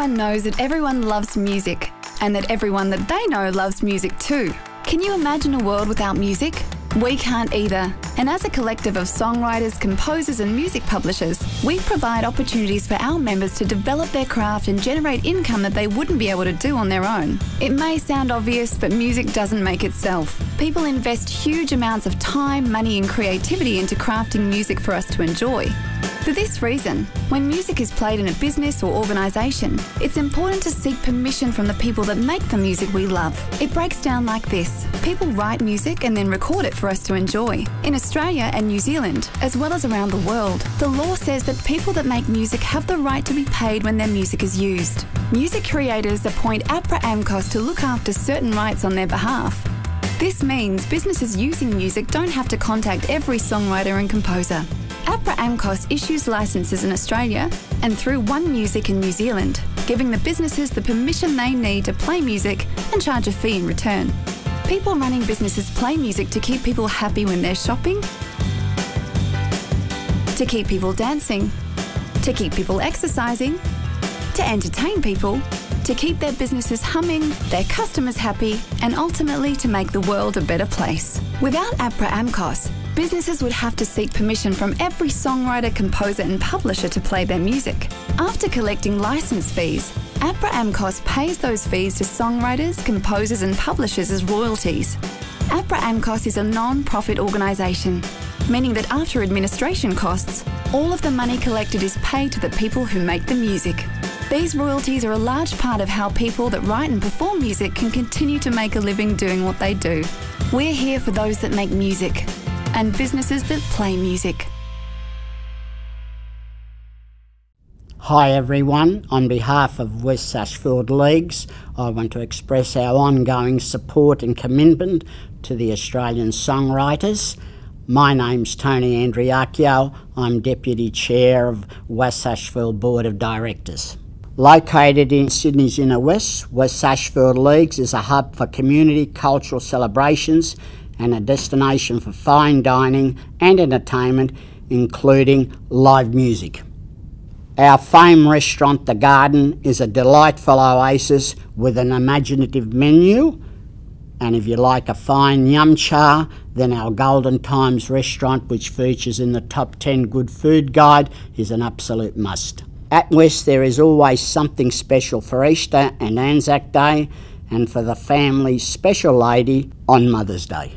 Everyone knows that everyone loves music, and that everyone that they know loves music too. Can you imagine a world without music? We can't either. And as a collective of songwriters, composers and music publishers, we provide opportunities for our members to develop their craft and generate income that they wouldn't be able to do on their own. It may sound obvious, but music doesn't make itself. People invest huge amounts of time, money and creativity into crafting music for us to enjoy. For this reason, when music is played in a business or organisation, it's important to seek permission from the people that make the music we love. It breaks down like this. People write music and then record it for us to enjoy. In Australia and New Zealand, as well as around the world, the law says that people that make music have the right to be paid when their music is used. Music creators appoint APRA AMCOS to look after certain rights on their behalf. This means businesses using music don't have to contact every songwriter and composer. APRA AMCOS issues licences in Australia and through One Music in New Zealand, giving the businesses the permission they need to play music and charge a fee in return. People running businesses play music to keep people happy when they're shopping, to keep people dancing, to keep people exercising, to entertain people, to keep their businesses humming, their customers happy, and ultimately to make the world a better place. Without APRA AMCOS, businesses would have to seek permission from every songwriter, composer and publisher to play their music. After collecting licence fees, APRA AMCOS pays those fees to songwriters, composers and publishers as royalties. APRA AMCOS is a non-profit organisation, meaning that after administration costs, all of the money collected is paid to the people who make the music. These royalties are a large part of how people that write and perform music can continue to make a living doing what they do. We're here for those that make music and businesses that play music. Hi everyone, on behalf of West Ashfield Leagues, I want to express our ongoing support and commitment to the Australian songwriters. My name's Tony Andriacchio. I'm Deputy Chair of West Ashfield Board of Directors. Located in Sydney's inner west, West Ashfield Leagues is a hub for community cultural celebrations and a destination for fine dining and entertainment, including live music. Our famed restaurant, The Garden, is a delightful oasis with an imaginative menu, and if you like a fine yum cha, then our Golden Times restaurant, which features in the top 10 good food guide, is an absolute must. At West there is always something special for Easter and Anzac Day, and for the family's special lady on Mother's Day.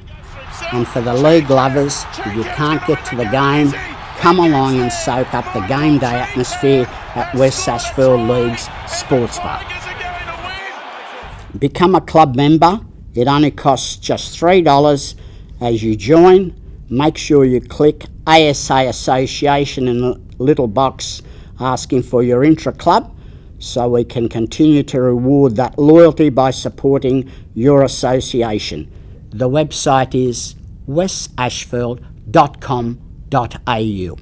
And for the league lovers, if you can't get to the game, come along and soak up the game day atmosphere at West Ashfield Leagues Sports Bar. Become a club member. It only costs just $3. As you join, make sure you click ASA Association in the little box asking for your intra-club, so we can continue to reward that loyalty by supporting your association. The website is westashfield.com.au.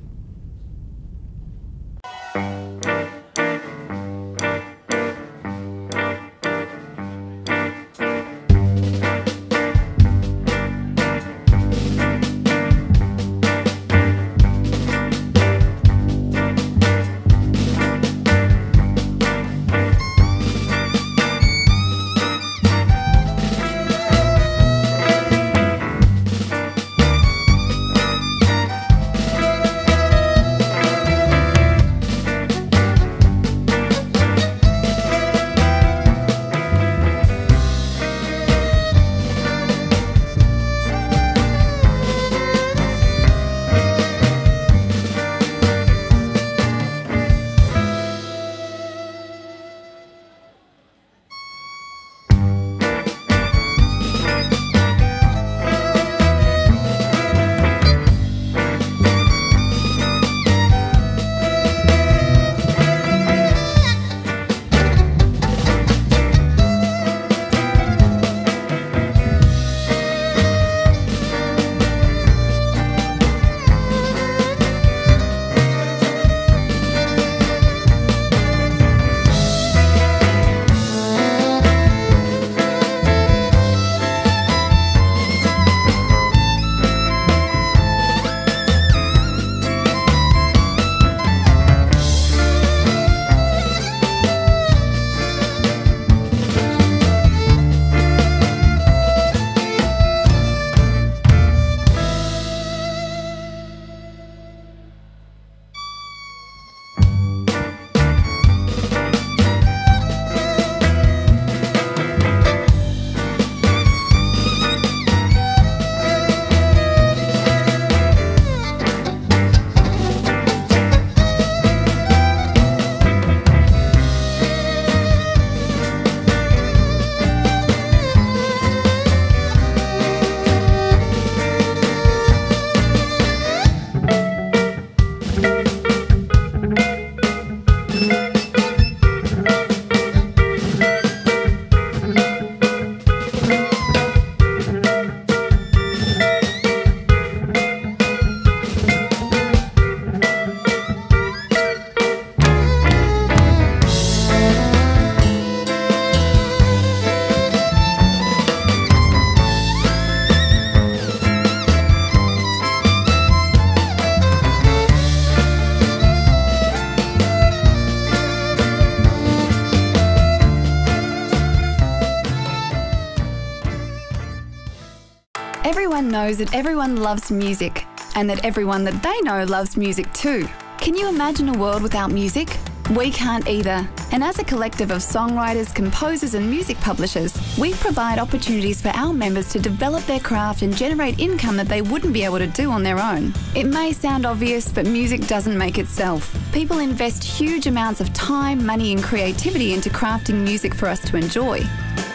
knows that everyone loves music, and that everyone that they know loves music too. Can you imagine a world without music? We can't either. And as a collective of songwriters, composers and music publishers, we provide opportunities for our members to develop their craft and generate income that they wouldn't be able to do on their own. It may sound obvious, but music doesn't make itself. People invest huge amounts of time, money and creativity into crafting music for us to enjoy.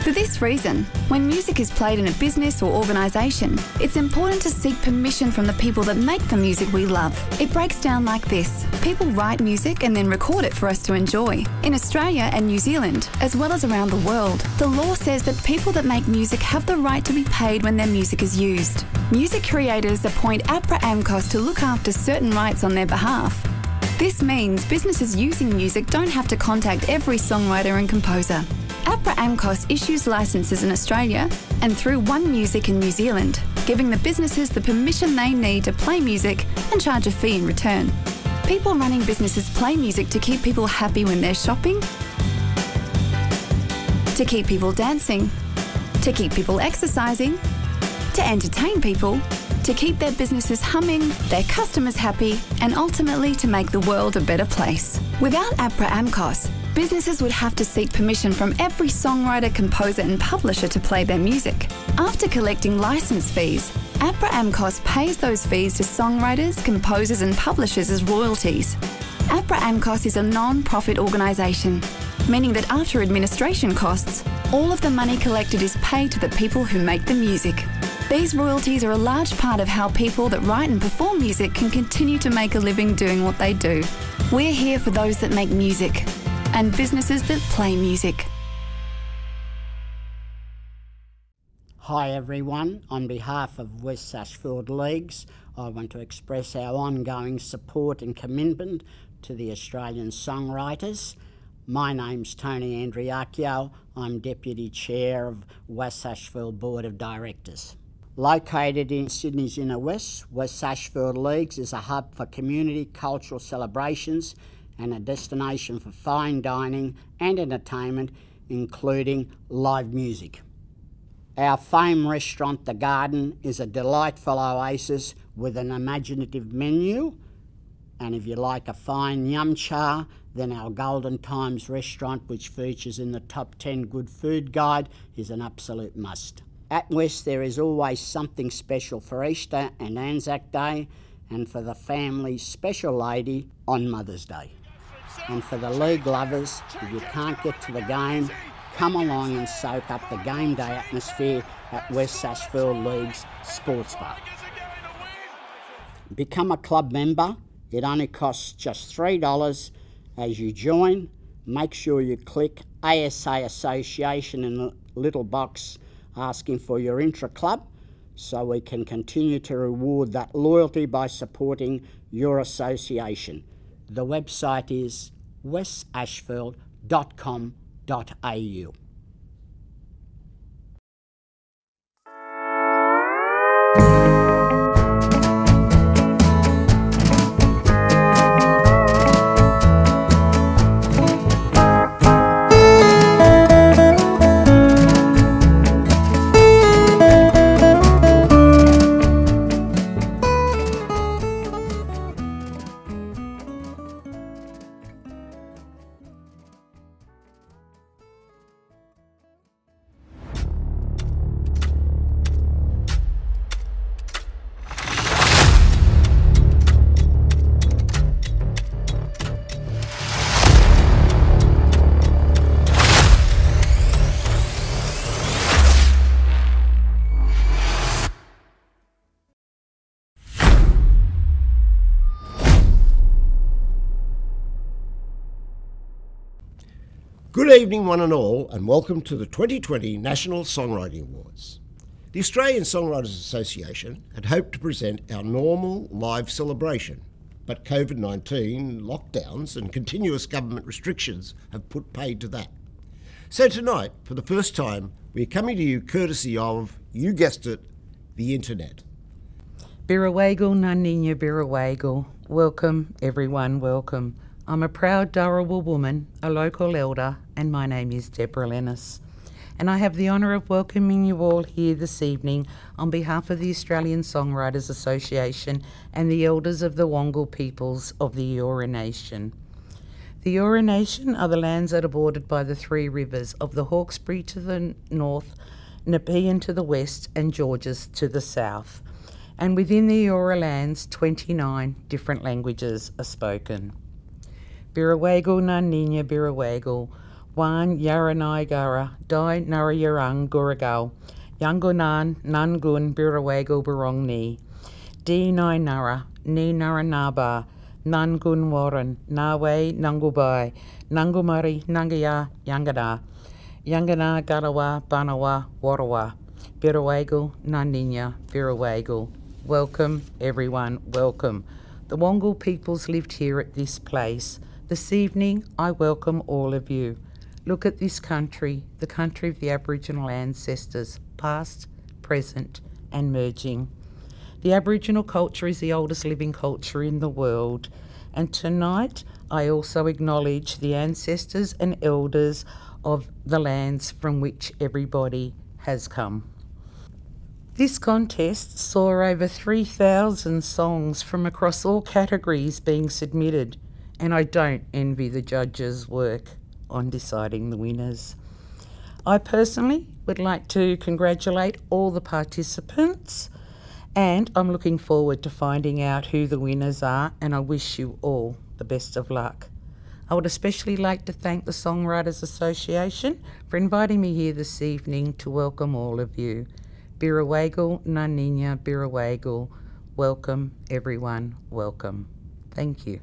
For this reason, when music is played in a business or organisation, it's important to seek permission from the people that make the music we love. It breaks down like this. People write music and then record it for us to enjoy. In Australia and New Zealand, as well as around the world, the law says that people that make music have the right to be paid when their music is used. Music creators appoint APRA AMCOS to look after certain rights on their behalf. This means businesses using music don't have to contact every songwriter and composer. APRA AMCOS issues licences in Australia and through One Music in New Zealand, giving the businesses the permission they need to play music and charge a fee in return. People running businesses play music to keep people happy when they're shopping, to keep people dancing, to keep people exercising, to entertain people, to keep their businesses humming, their customers happy, and ultimately to make the world a better place. Without APRA AMCOS, businesses would have to seek permission from every songwriter, composer and publisher to play their music. After collecting licence fees, APRA AMCOS pays those fees to songwriters, composers and publishers as royalties. APRA AMCOS is a non-profit organisation, meaning that after administration costs, all of the money collected is paid to the people who make the music. These royalties are a large part of how people that write and perform music can continue to make a living doing what they do. We're here for those that make music and businesses that play music. Hi everyone, on behalf of West Ashfield Leagues, I want to express our ongoing support and commitment to the Australian songwriters. My name's Tony Andriacchio. I'm Deputy Chair of West Ashfield Board of Directors. Located in Sydney's inner west, West Ashfield Leagues is a hub for community cultural celebrations and a destination for fine dining and entertainment, including live music. Our famed restaurant, The Garden, is a delightful oasis with an imaginative menu, and if you like a fine yum cha, then our Golden Times restaurant, which features in the top 10 Good Food Guide, is an absolute must. At West there is always something special for Easter and Anzac Day, and for the family special lady on Mother's Day. And for the league lovers, if you can't get to the game, come along and soak up the game day atmosphere at West Ashfield Leagues Sports Bar. Become a club member. It only costs just $3. As you join, make sure you click ASA Association in the little box asking for your intra-club, so we can continue to reward that loyalty by supporting your association. The website is westashfield.com.au. Good evening one and all, and welcome to the 2020 National Songwriting Awards. The Australian Songwriters Association had hoped to present our normal live celebration, but COVID-19 lockdowns and continuous government restrictions have put paid to that. So tonight, for the first time, we are coming to you courtesy of, you guessed it, the internet. Birrawagal Naninya Birrawagal. Welcome everyone, welcome. I'm a proud Dharawal woman, a local elder, and my name is Deborah Lennis. and I have the honour of welcoming you all here this evening on behalf of the Australian Songwriters Association and the elders of the Wangal peoples of the Eora Nation. The Eora Nation are the lands that are bordered by the three rivers of the Hawkesbury to the north, Nepean to the west, and Georges to the south. And within the Eora lands, 29 different languages are spoken. Birawago na ninya birawago, wan yaranai gara, dai narayarang guragal, yangonan nangun birawago barong ni, di nai nara, ni naranaba, nangun waran, nawe nangubai, nangumari nangaya yangada, yangana garawa banawa warawa, birawago na ninya birawago. Welcome everyone, welcome. The Wangal peoples lived here at this place. This evening, I welcome all of you. Look at this country, the country of the Aboriginal ancestors, past, present, and merging. The Aboriginal culture is the oldest living culture in the world, and tonight I also acknowledge the ancestors and elders of the lands from which everybody has come. This contest saw over 3,000 songs from across all categories being submitted, and I don't envy the judges' work on deciding the winners. I personally would like to congratulate all the participants, and I'm looking forward to finding out who the winners are, and I wish you all the best of luck. I would especially like to thank the Songwriters Association for inviting me here this evening to welcome all of you. Birawago na ninya birawago. Welcome everyone, welcome. Thank you.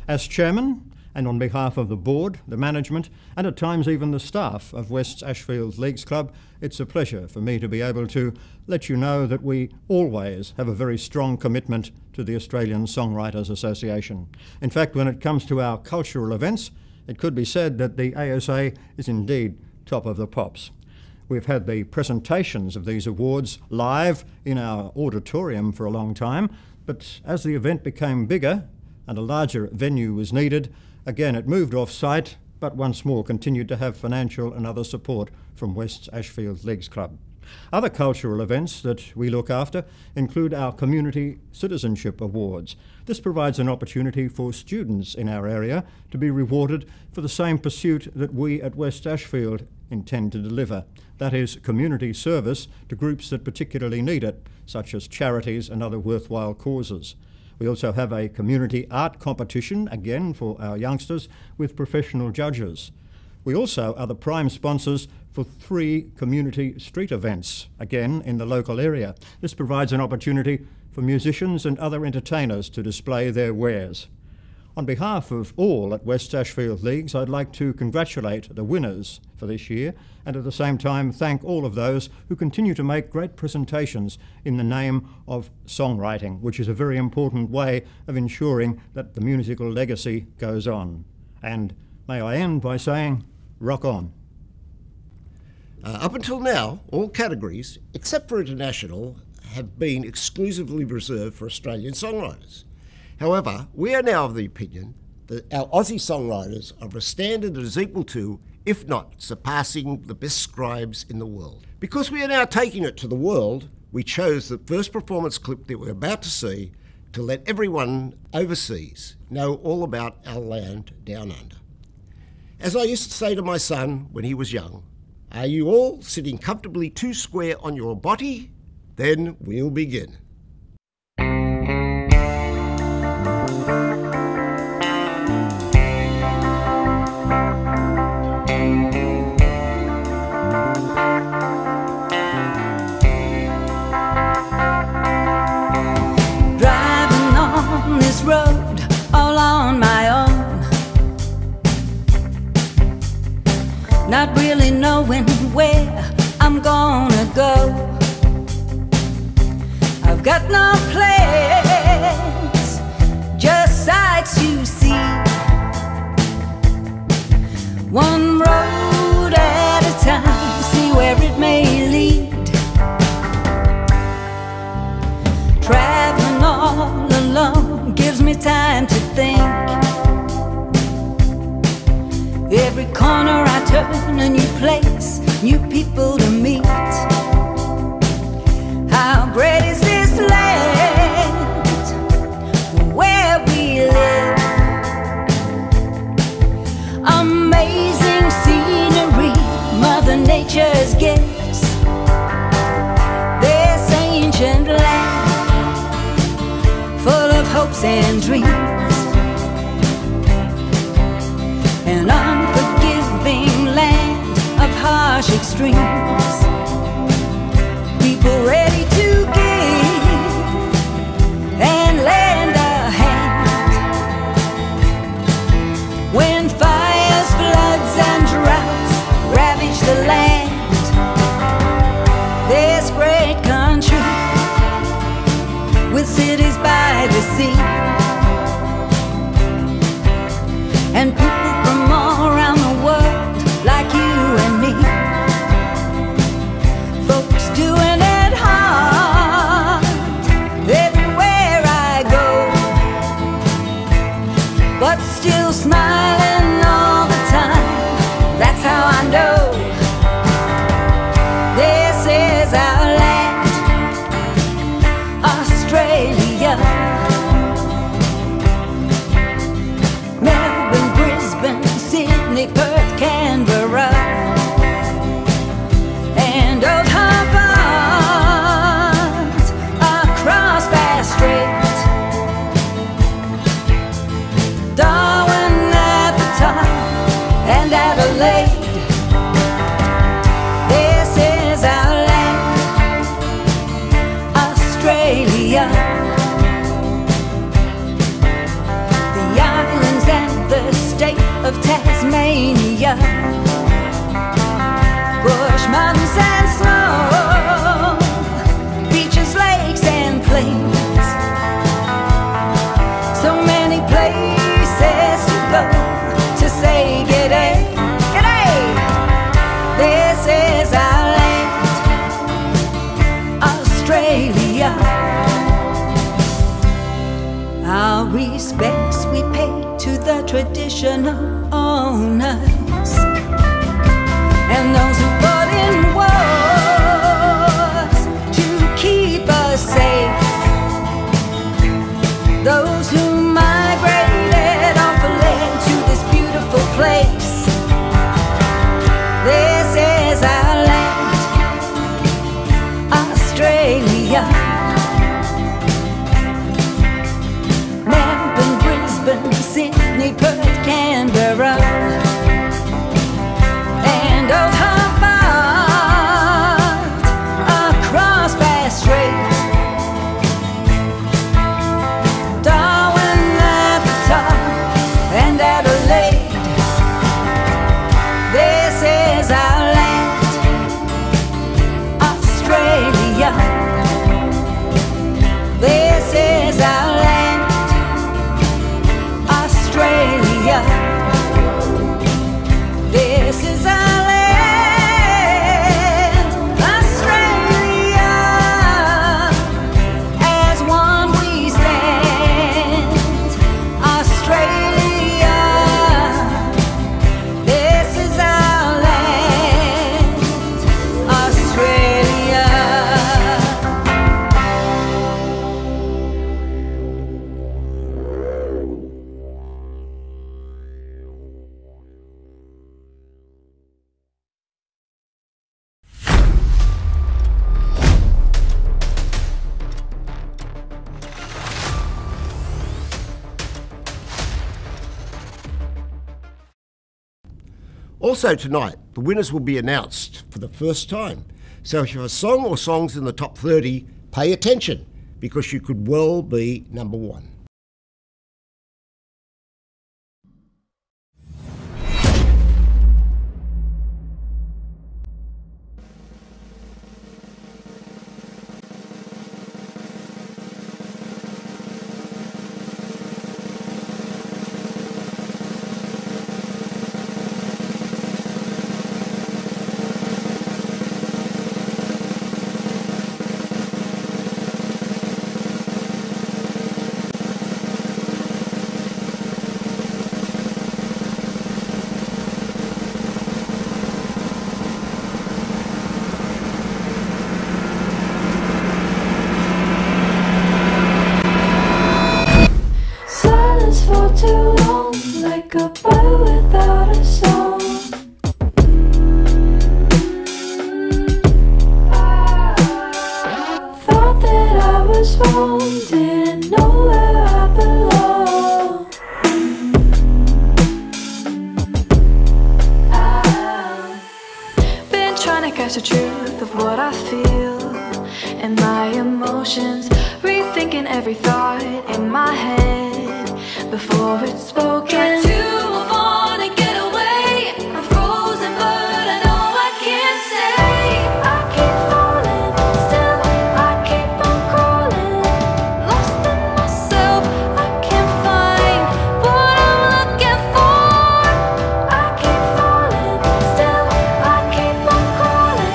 As chairman, and on behalf of the board, the management, and at times even the staff of West Ashfield Leagues Club, it's a pleasure for me to be able to let you know that we always have a very strong commitment to the Australian Songwriters Association. In fact, when it comes to our cultural events, it could be said that the ASA is indeed top of the pops. We've had the presentations of these awards live in our auditorium for a long time, but as the event became bigger and a larger venue was needed, again it moved off-site, but once more continued to have financial and other support from West Ashfield Leagues Club. Other cultural events that we look after include our Community Citizenship Awards. This provides an opportunity for students in our area to be rewarded for the same pursuit that we at West Ashfield intend to deliver. That is, community service to groups that particularly need it, such as charities and other worthwhile causes. We also have a community art competition, again for our youngsters, with professional judges. We also are the prime sponsors for 3 community street events, again in the local area. This provides an opportunity for musicians and other entertainers to display their wares. On behalf of all at West Ashfield Leagues, I'd like to congratulate the winners for this year and at the same time thank all of those who continue to make great presentations in the name of songwriting, which is a very important way of ensuring that the musical legacy goes on. And may I end by saying, rock on. Up until now, all categories, except for international, have been exclusively reserved for Australian songwriters. However, we are now of the opinion that our Aussie songwriters are of a standard that is equal to, if not surpassing, the best scribes in the world. Because we are now taking it to the world, we chose the first performance clip that we're about to see to let everyone overseas know all about our land down under. As I used to say to my son when he was young, are you all sitting comfortably 2 square on your botty? Then we'll begin. Road all on my own, not really knowing where I'm gonna go. I've got no plans, just sights to see, one road at a time, see where it may lead. Traveling all alone gives me time to think. Every corner I turn, a new place, new people to meet. How great is this land where we live? Amazing scenery, Mother Nature's gifts. This ancient land full of hopes and dreams, an unforgiving land of harsh extremes. People ready to give and lend a hand when fires, floods and droughts ravage the land. This great country with cities by the sea, and people from all around the world like you and me. Folks doing it hard everywhere I go, but still smiling all the time. That's how I know this is our land, Australia. Melbourne, Brisbane, Sydney, Perth, Canberra, and Old Hobart, across Bass Strait, Darwin at the top, and Adelaide. This is our land, Australia. The islands and the state of Tasmania, bush, mountains and snow, beaches, lakes and plains. So many places to go to say g'day, g'day. This is our land, Australia. Our respects we pay to the traditional owners and those who fought in wars to keep us safe, those who migrated off the land to this beautiful place. This is our land, Australia. Melbourne, Brisbane, Sydney, Perth, Canberra, Also tonight, the winners will be announced for the first time. So if you have a song or songs in the top 30, pay attention, because you could well be number one. Catch the truth of what I feel and my emotions, rethinking every thought in my head before it's spoken. Try to move on and get away. I'm frozen, but I know I can't stay. I keep falling, still I keep on crawling, lost in myself. I can't find what I'm looking for. I keep falling, still I keep on crawling.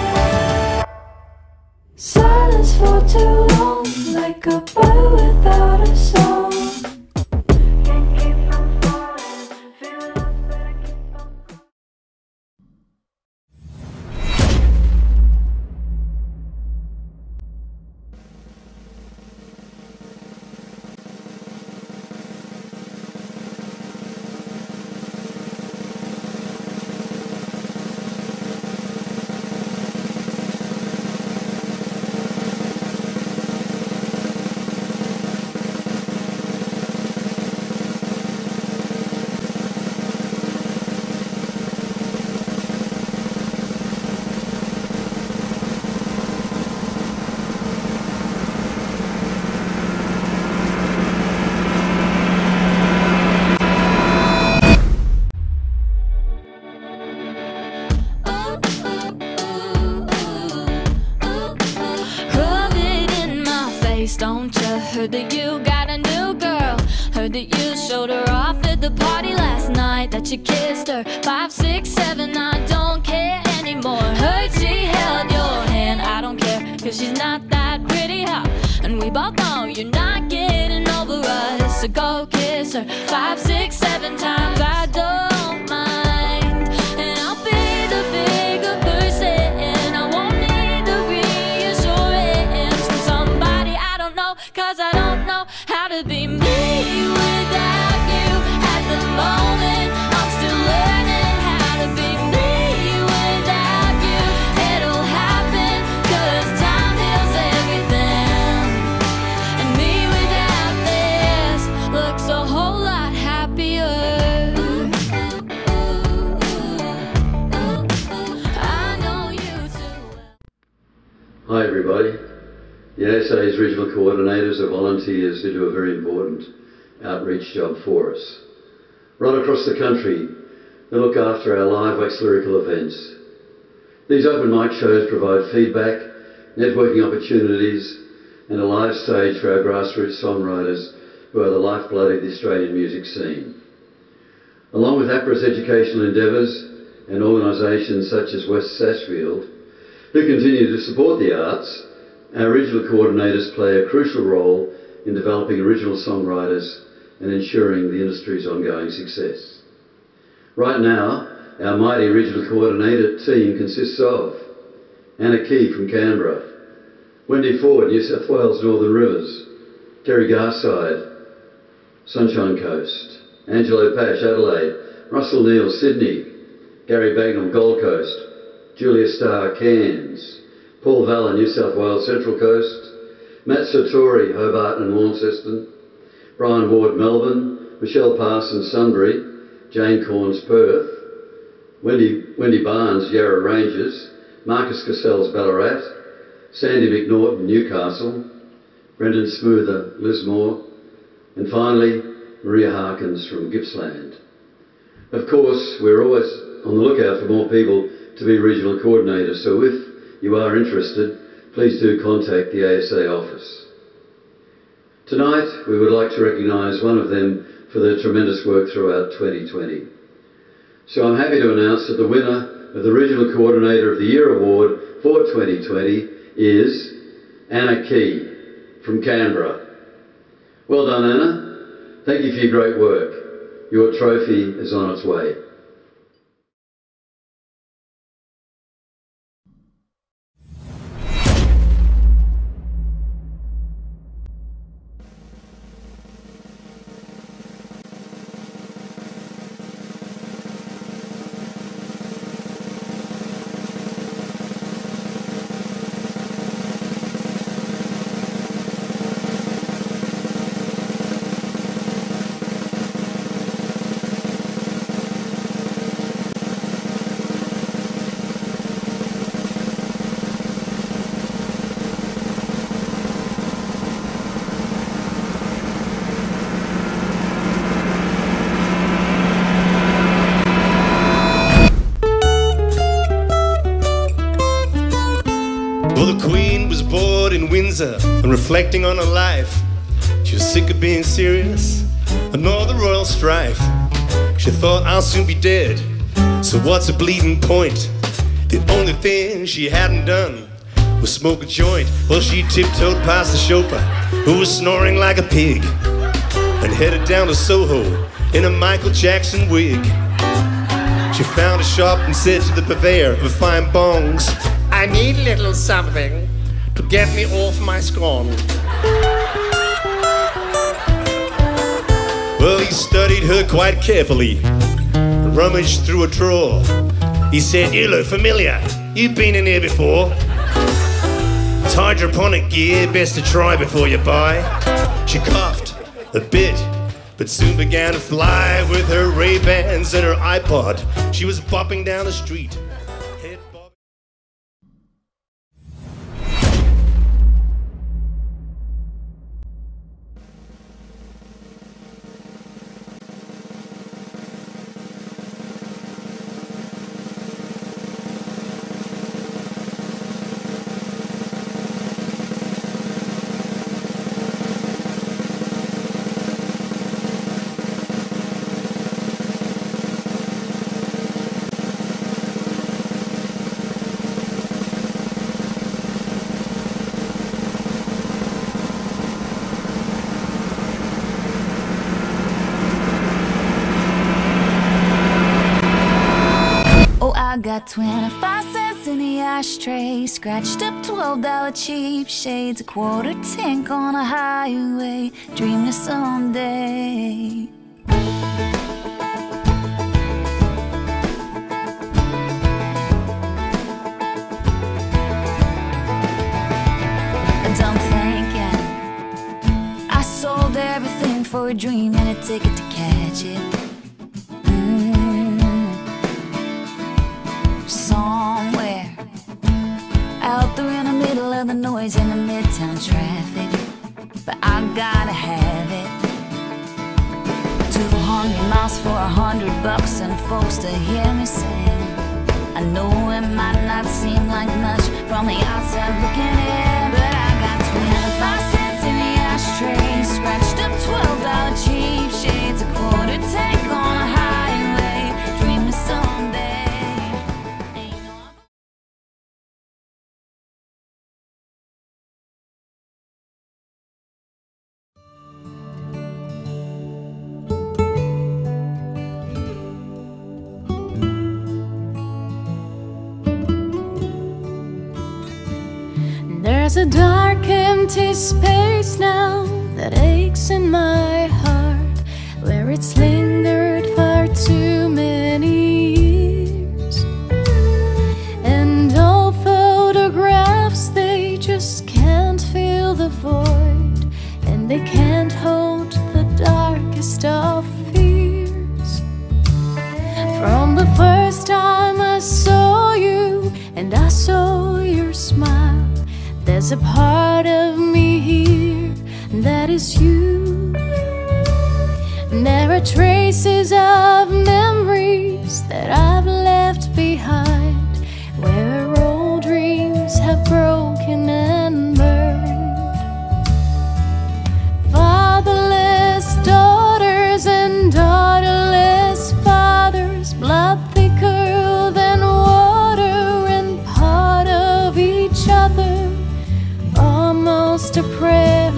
Silence for too long, like a bird without a song. Can't keep from falling, feel lost but I keep on. Rub it in my face, don't you? Heard that you got a new girl. Heard that you showed her off at the party last night. That you kissed her 5, 6, 7. I don't care anymore. Heard she held your hand. I don't care, 'cause she's not that pretty, huh? And we both know you're not getting over us. So go kiss her 5, 6, 7 times. I don't mind, and I'll be the bigger person. I won't need the reassurance from somebody I don't know, 'cause I don't know how to be me without you. At the moment, I'm still learning how to be me without you. It'll happen, 'cause time heals everything. And me without this looks a whole lot happier. I know you too well. Hi everybody. The ASA's regional coordinators are volunteers who do a very important outreach job for us. Right across the country, they look after our live wax lyrical events. These open mic shows provide feedback, networking opportunities and a live stage for our grassroots songwriters who are the lifeblood of the Australian music scene. Along with APRA's educational endeavours and organisations such as West Sassfield, who continue to support the arts, our regional coordinators play a crucial role in developing original songwriters and ensuring the industry's ongoing success. Right now, our mighty regional coordinator team consists of Anna Key from Canberra, Wendy Ford, New South Wales Northern Rivers, Terry Garside, Sunshine Coast, Angelo Pash, Adelaide, Russell Neal, Sydney, Gary Bagnall, Gold Coast, Julia Starr, Cairns, Paul Valla, New South Wales Central Coast, Matt Sartori, Hobart and Launceston, Brian Ward, Melbourne, Michelle Parsons, Sunbury, Jane Corns, Perth, Wendy Barnes, Yarra Rangers, Marcus Cassell's Ballarat, Sandy McNaughton, Newcastle, Brendan Smoother, Lismore, and finally, Maria Harkins from Gippsland. Of course, we're always on the lookout for more people to be regional coordinators, so if you are interested, please do contact the ASA office. Tonight, we would like to recognise one of them for their tremendous work throughout 2020. So I'm happy to announce that the winner of the Regional Coordinator of the Year Award for 2020 is Anna Key from Canberra. Well done, Anna. Thank you for your great work. Your trophy is on its way. Well, the Queen was bored in Windsor and reflecting on her life. She was sick of being serious and all the royal strife. She thought, I'll soon be dead, so what's the bleeding point? The only thing she hadn't done was smoke a joint. Well, she tiptoed past the chauffeur, who was snoring like a pig, and headed down to Soho in a Michael Jackson wig. She found a shop and said to the purveyor of fine bongs, I need a little something to get me off my scone. Well, he studied her quite carefully, rummaged through a drawer. He said, you look familiar, you've been in here before. It's hydroponic gear, best to try before you buy. She coughed a bit, but soon began to fly with her Ray-Bans and her iPod. She was bopping down the street. I got 25 cents in the ashtray, scratched up $12 cheap shades, a quarter tank on a highway, dream to someday. Don't think it, I sold everything for a dream and a ticket to catch it. Somewhere out there in the middle of the noise in the midtown traffic, but I gotta have it. 200 miles for $100 and folks to hear me sing. I know it might not seem like much from the outside looking in, but I got 25 cents in the ashtray, scratched up $12 cheap shades, a quarter tank on a highway, dream of someday. There's a dark, empty space now that aches in my heart, where it's lingered for too many years. And all photographs, they just can't fill the void, and they can't hold the darkest of fears. From the first time there's a part of me here that is you. And there are traces of memories that I've left behind, where old dreams have broken and burned. Fatherless daughters and daughterless fathers, blood thicker than water and part of each other. Almost a prayer,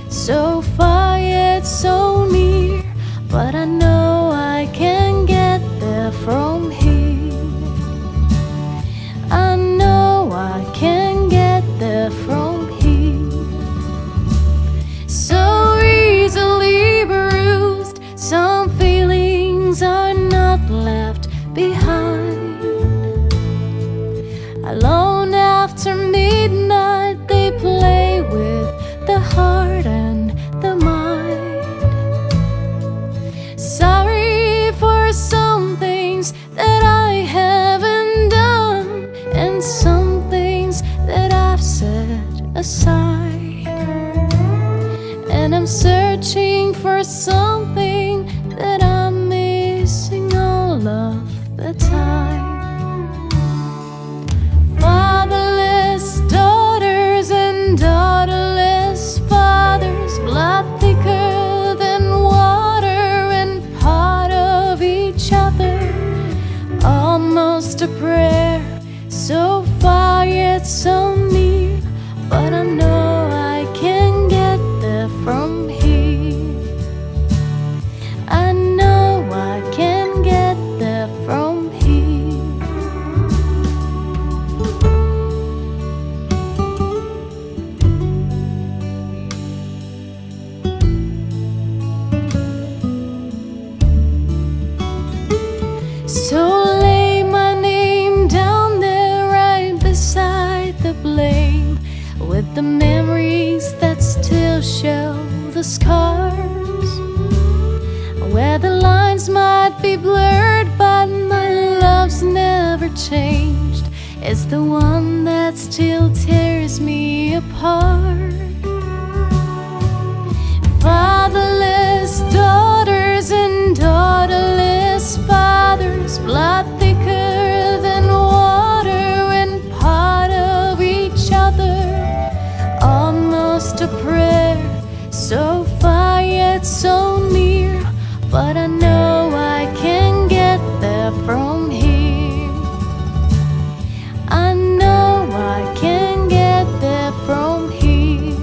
so far yet so near, but I know I can get there from here. I know I can get there from here. So easily bruised, some feelings are not left behind. Alone after midnight, they play with the heart and the mind. Sorry for some things that I haven't done, and some things that I've set aside. And I'm searching for something that I'm missing all of the time. Fatherless daughters and daughterless fathers, blood thicker than water and part of each other. Almost a prayer, so far yet so near, but I know I can get there from here. I know I can get there from here. So lay my name down there right beside the blame, with the memories that still show the scars, where the lines might be blurred, but my love's never changed. It's the one that still tears me apart. Fatherless daughters and daughterless fathers, blood thicker than water and part of each other. Almost a prayer, so far yet so near, but I know I can get there from here. I know I can get there from here.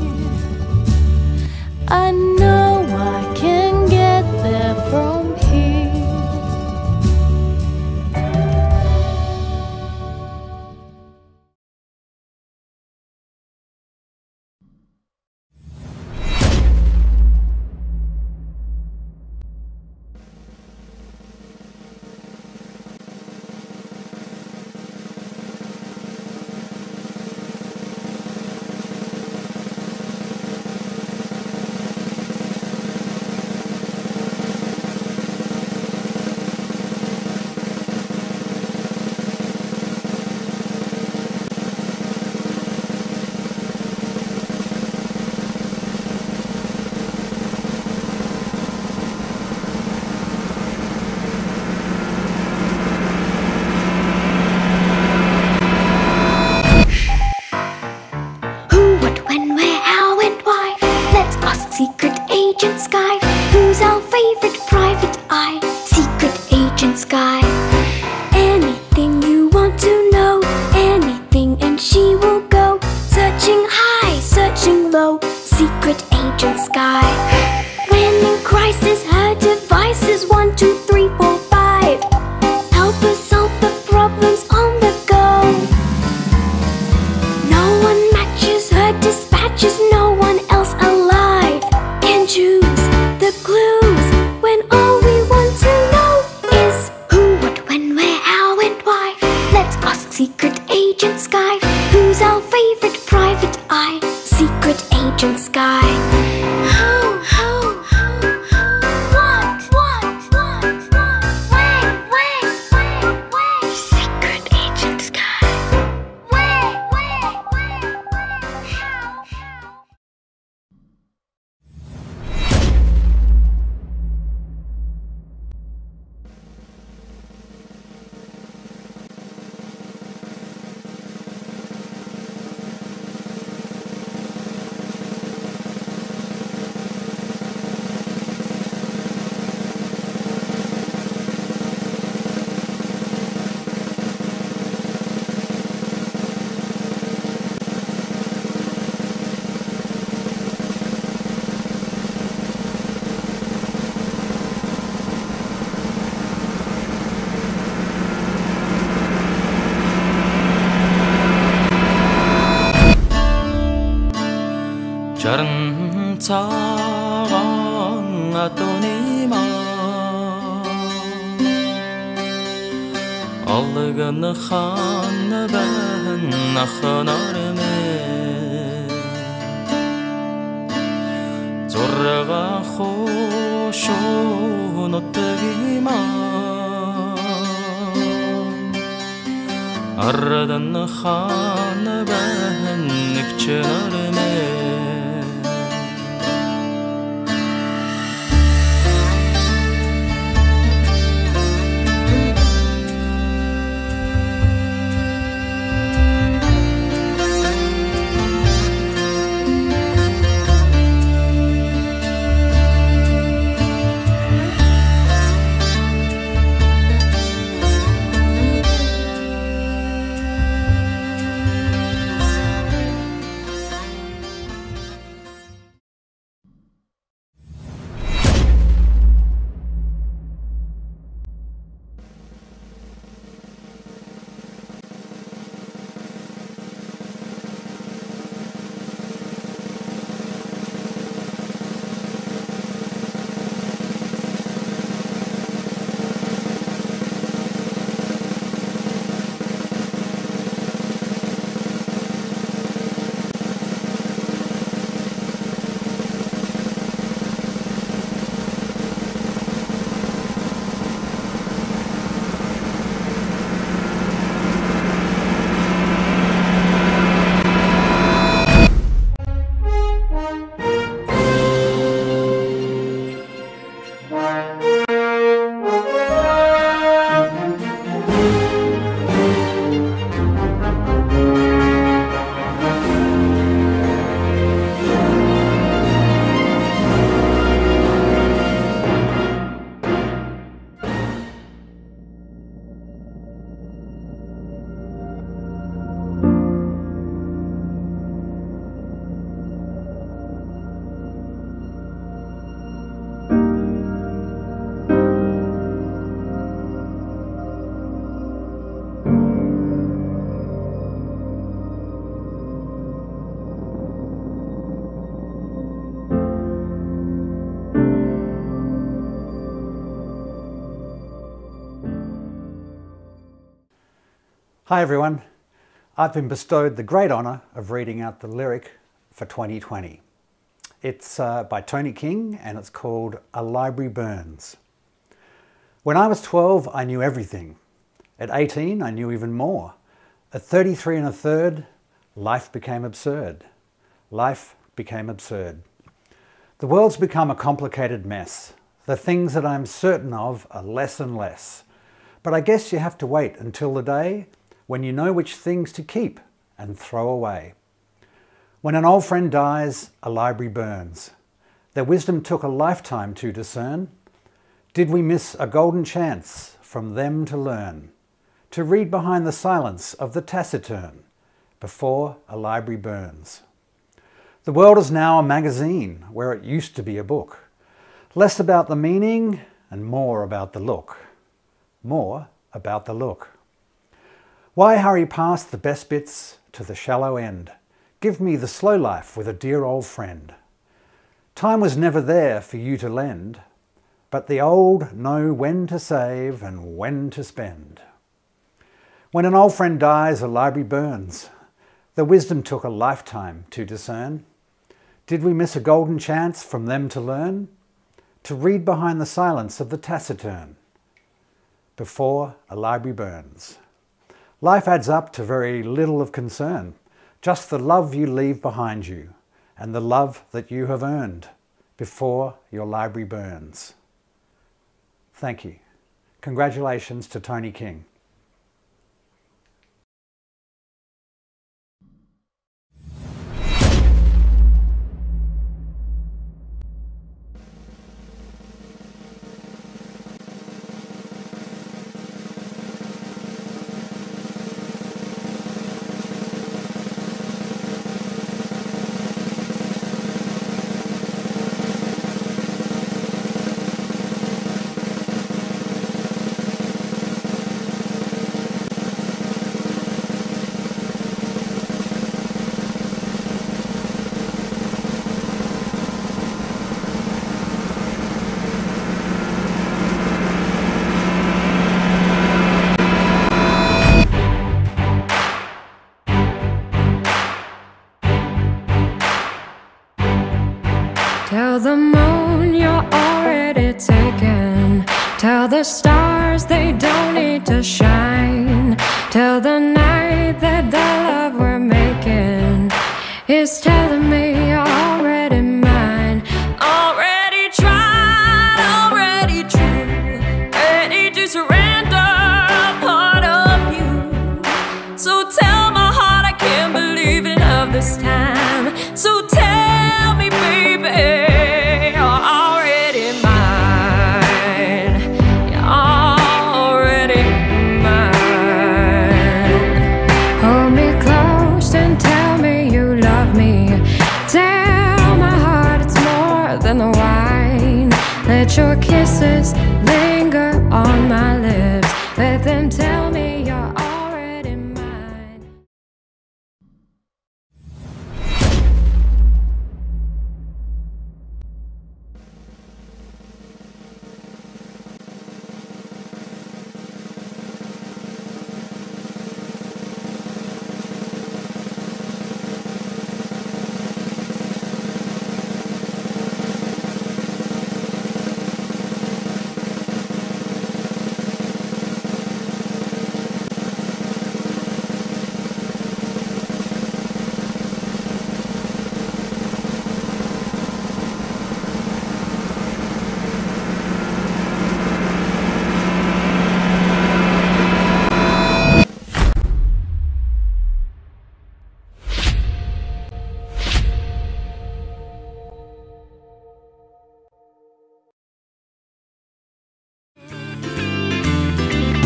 I know I can get there from here. Secret Agent Sky. Who's our favorite private eye? Secret Agent Sky. Anything you want to know, anything and she will go. Searching high, searching low, Secret Agent Sky. When in crisis her device is 1, 2, 3, 4, 5. Help us solve the problems on the go. No one matches her dispatches, no one else alive can choose the clues when all we want to know is who, what, when, where, how and why. Let's ask Secret Agent Sky. Who's our favorite private eye? Secret Agent Sky. Who, when, Secret Agent Sky. Where, how, жаран цагаан атоны маа алган хан бан наханарме зорга хошон оттагима аррадан хан бан никченарме Hi everyone, I've been bestowed the great honour of reading out the lyric for 2020. It's by Tony King and it's called A Library Burns. When I was 12 I knew everything. At 18 I knew even more. At 33 1/3 life became absurd. Life became absurd. The world's become a complicated mess. The things that I'm certain of are less and less. But I guess you have to wait until the day when you know which things to keep and throw away. When an old friend dies, a library burns. Their wisdom took a lifetime to discern. Did we miss a golden chance from them to learn? To read behind the silence of the taciturn before a library burns. The world is now a magazine where it used to be a book. Less about the meaning and more about the look. More about the look. Why hurry past the best bits to the shallow end? Give me the slow life with a dear old friend. Time was never there for you to lend, but the old know when to save and when to spend. When an old friend dies, a library burns. The wisdom took a lifetime to discern. Did we miss a golden chance from them to learn? To read behind the silence of the taciturn before a library burns. Life adds up to very little of concern, just the love you leave behind you and the love that you have earned before your library burns. Thank you. Congratulations to Tony King. Tell the moon you're already taken. Tell the stars they don't need to shine. Tell the night that the love we're making is telling me you're already mine. Already tried, already true, ready to surrender a part of you. So tell my heart I can't believe in love this time. So tell me, baby, you're already mine. You're already mine. Hold me close and tell me you love me. Tell my heart it's more than the wine. Let your kisses linger on my lips. Let them tell me you're already mine.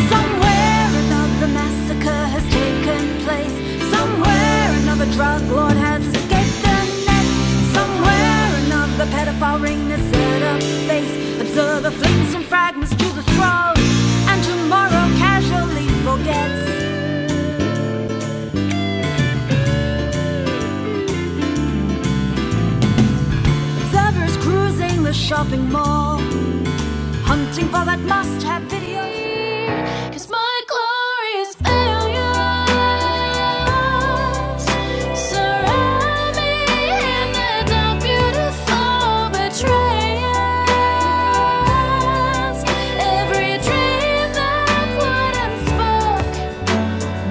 Somewhere another massacre has taken place. Somewhere another drug lord has escaped the net. Somewhere another pedophile ring has set up base. Observer flings some fragments to the scroll, and tomorrow casually forgets. Observers cruising the shopping mall, hunting for that must-have video. 'Cause my glorious failures surround me in the dark, beautiful betrayals. Every dream that wouldn't spoke,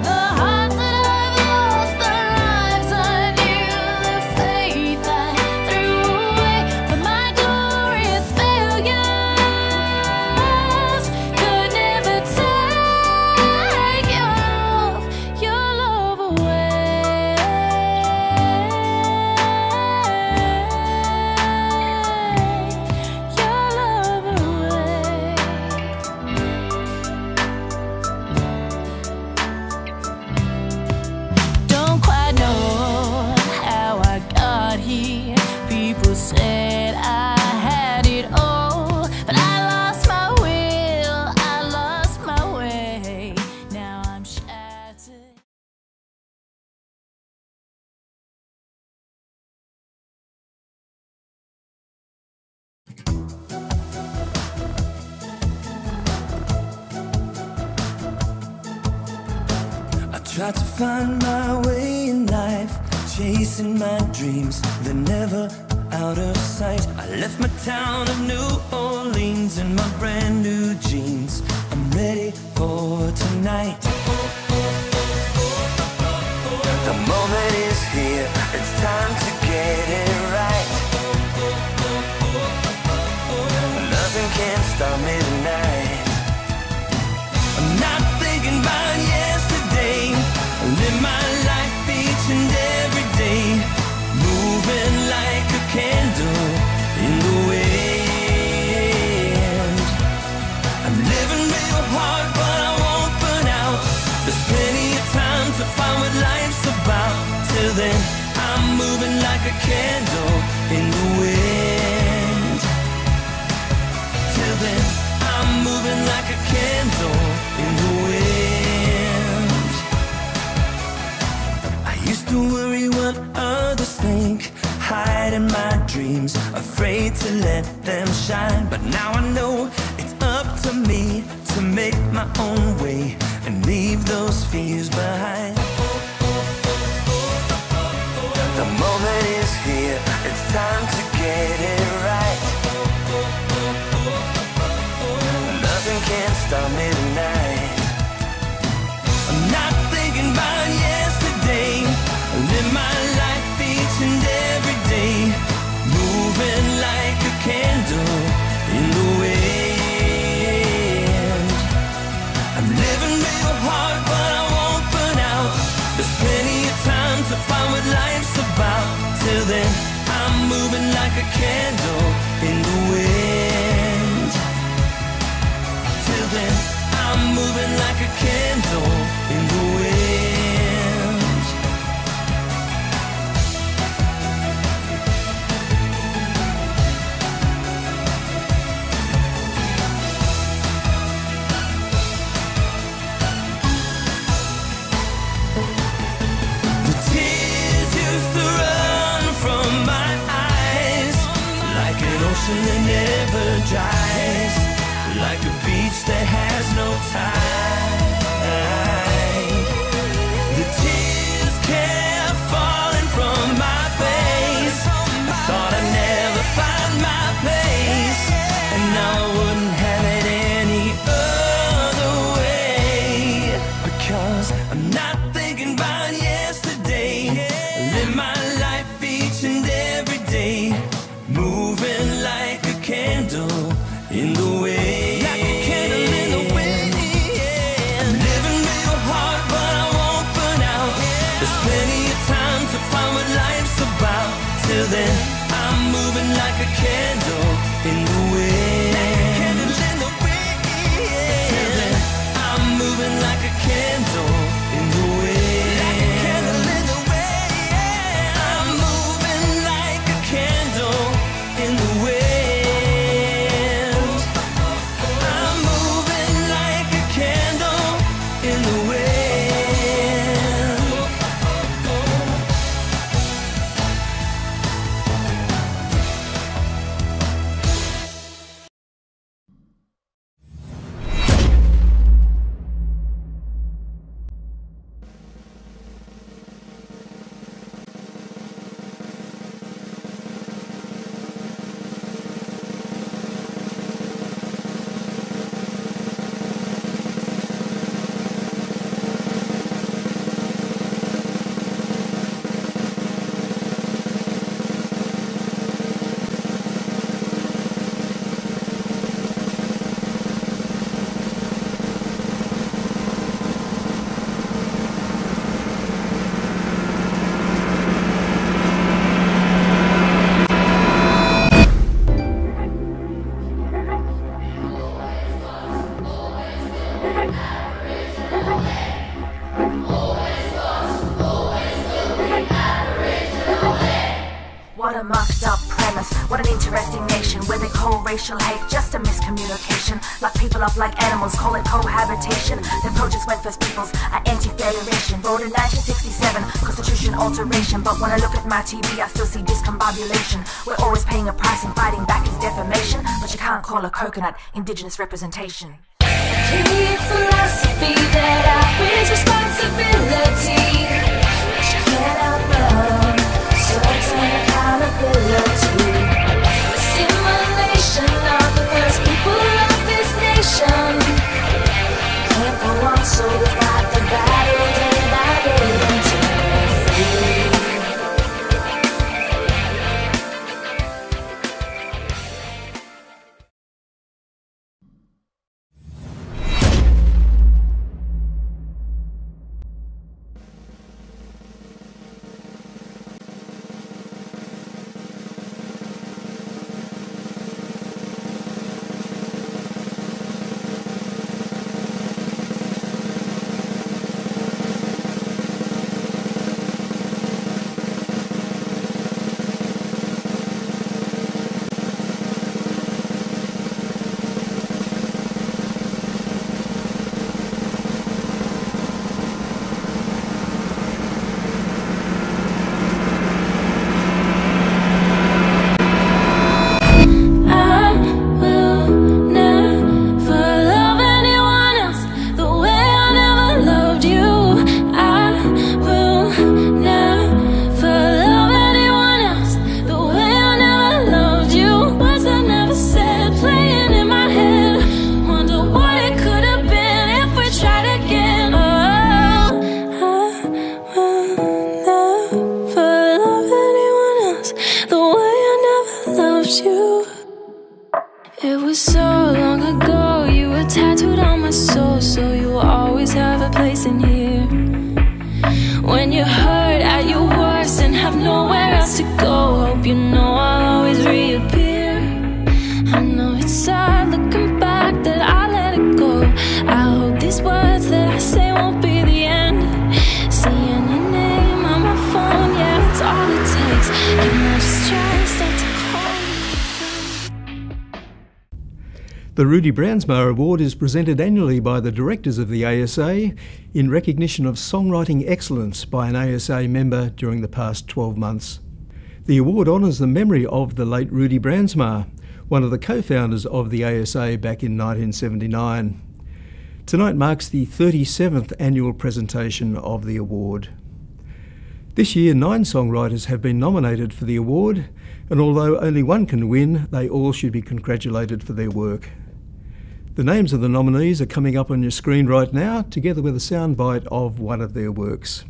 the hearts that I've lost, the lives I knew, the faith I threw away. But my glorious failures could never take your love away. Your love away. Don't quite know how I got here. People said I had it all, but I lost my will, I lost my way. Now I'm shattered. I tried to find my way in life, chasing my dreams, they're never out of sight. I left my town of New Orleans in my brand new jeans. I'm ready for tonight. The moment is here, it's time to get it right. Nothing can stop me tonight. I'm not thinking about yesterday. I live my life each and every day, moving like a candle in the wind. I'm living real hard, but I won't burn out. There's plenty of time to find what life's about. Till then, I'm moving like a candle in the wind. Till then, I'm moving like a candle in the wind. I used to worry what others think, hiding my dreams, afraid to let them shine. But now I know it's up to me to make my own way and leave those fears behind. The moment is here, it's time to get it right. Till then, I'm moving like a candle in the wind. Till then, I'm moving like a candle in the wind. The tears used to run from my eyes like an ocean that never dries, like a beach that has no tide. The tears kept falling from my face. I thought I'd never find my place, and now I wouldn't have it any other way. Because I'm not thinking about yesterday. I live my life each and every day, moving like a candle in the wind. Like a candle in the wind. I'm living real hard, but I won't burn out. There's plenty of time to find what life's about. Till then, I'm moving like a candle in the wind. Like a candle in the wind. Till then, I'm moving like a candle in the wind. Like a candle in the wind. I'm moving like a candle in the wind. I'm moving like a candle in the wind. What a mucked up premise, what an interesting nation where they call racial hate just a miscommunication. Lock people up like animals, call it cohabitation. The protest went First Peoples, an anti-federation. Voted 1967, constitution alteration. But when I look at my TV, I still see discombobulation. We're always paying a price and fighting back is defamation. But you can't call a coconut indigenous representation. Keep philosophy that outweighs responsibility, but you can't outrun certain accountability. Simulation of the first people of this nation. Can't go on, so we fight the battle day by day until we're free. have nowhere else to go. Hope you know I'll always reappear. I know it's sad looking back that I let it go. I hope these words that I say won't be the end. Seeing your name on my phone, yeah, it's all it takes. Can I just try and start to call you? The Rudy Brandsma Award is presented annually by the directors of the ASA in recognition of songwriting excellence by an ASA member during the past 12 months. The award honours the memory of the late Rudy Brandsma, one of the co-founders of the ASA back in 1979. Tonight marks the 37th annual presentation of the award. This year 9 songwriters have been nominated for the award, and although only one can win, they all should be congratulated for their work. The names of the nominees are coming up on your screen right now, together with a soundbite of one of their works.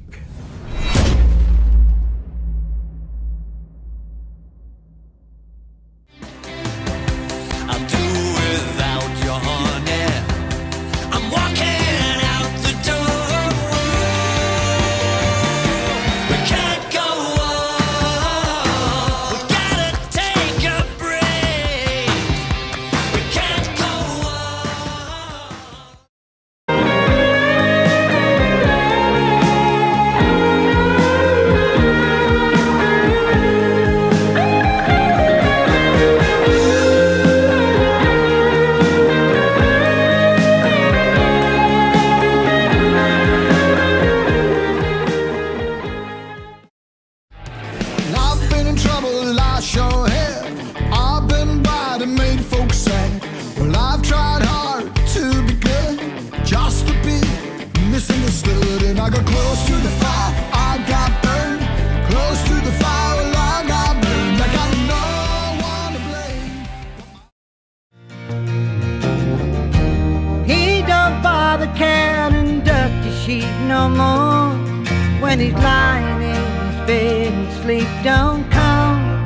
No more when he's lying in his bed and sleep don't come.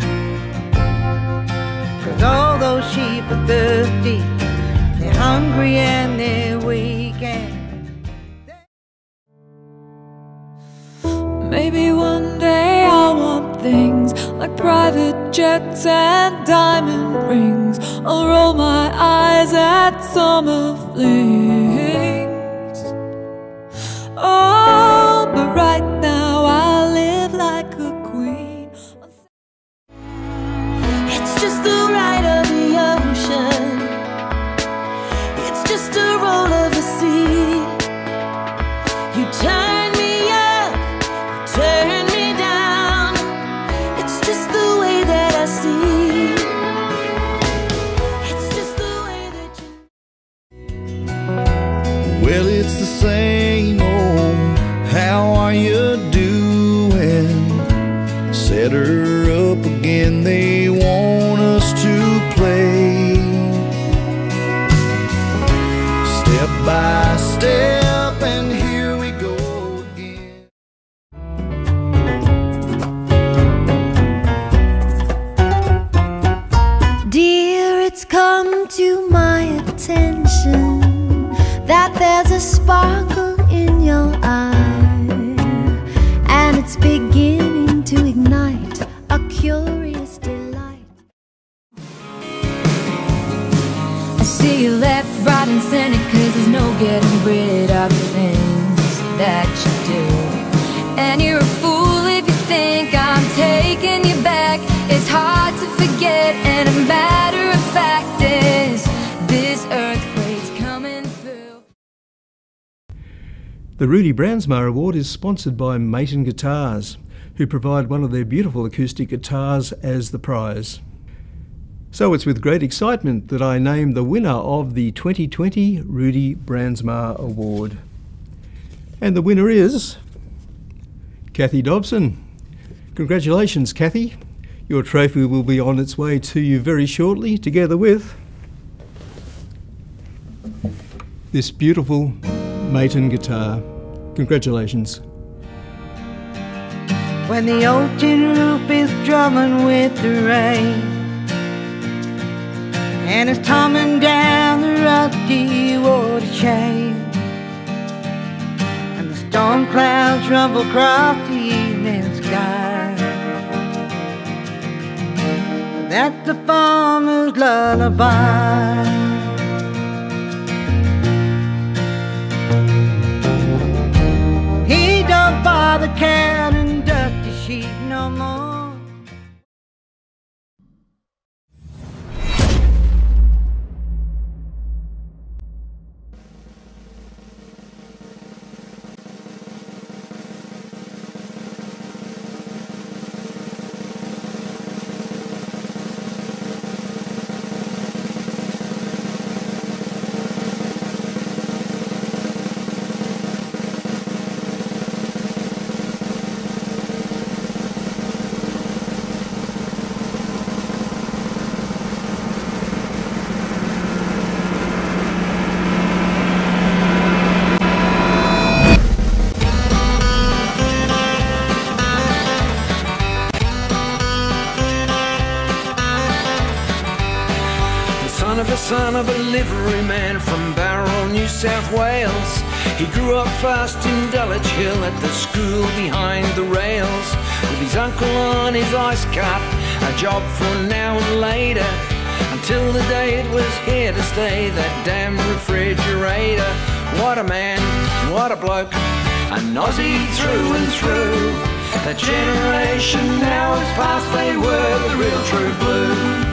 'Cause all those sheep are thirsty, they're hungry and they're weak and maybe one day I'll want things like private jets and diamond rings. I'll roll my eyes at summer flings. Oh, but right now I live like a queen. It's just the ride of the ocean. It's just a roll of the sea. You turn me up, you turn me down. It's just the way that I see. It's just the way that you. Well, it's the same old. How are you doing? Set her up again, they want us to play. Step by step, and here we go again. Dear, it's come to my attention that there's a sparkle in your eye, and it's beginning to ignite a curious delight. I see you left, right and center, 'cause there's no getting rid of the things that you do. And you're a fool if you think I'm taking you back. It's hard to forget, and a matter of fact is this earthquake's coming through. The Rudy Brandsma Award is sponsored by Maton Guitars, who provide one of their beautiful acoustic guitars as the prize. So it's with great excitement that I name the winner of the 2020 Rudy Brandsma Award. And the winner is Kathy Dobson. Congratulations, Kathy. Your trophy will be on its way to you very shortly, together with this beautiful Maton guitar. Congratulations. when the old tin roof is drumming with the rain, and it's tumbling down the rusty water chain, and the storm clouds rumble across the evening sky. That's the farmer's lullaby. He don't bother counting dusty sheep no more. Son of a liveryman from Barrel, New South Wales. He grew up fast in Dulwich Hill at the school behind the rails, with his uncle on his ice cart, a job for now and later, until the day it was here to stay, that damn refrigerator. What a man, what a bloke, an Aussie through and through. That generation now is past, they were the real true blue.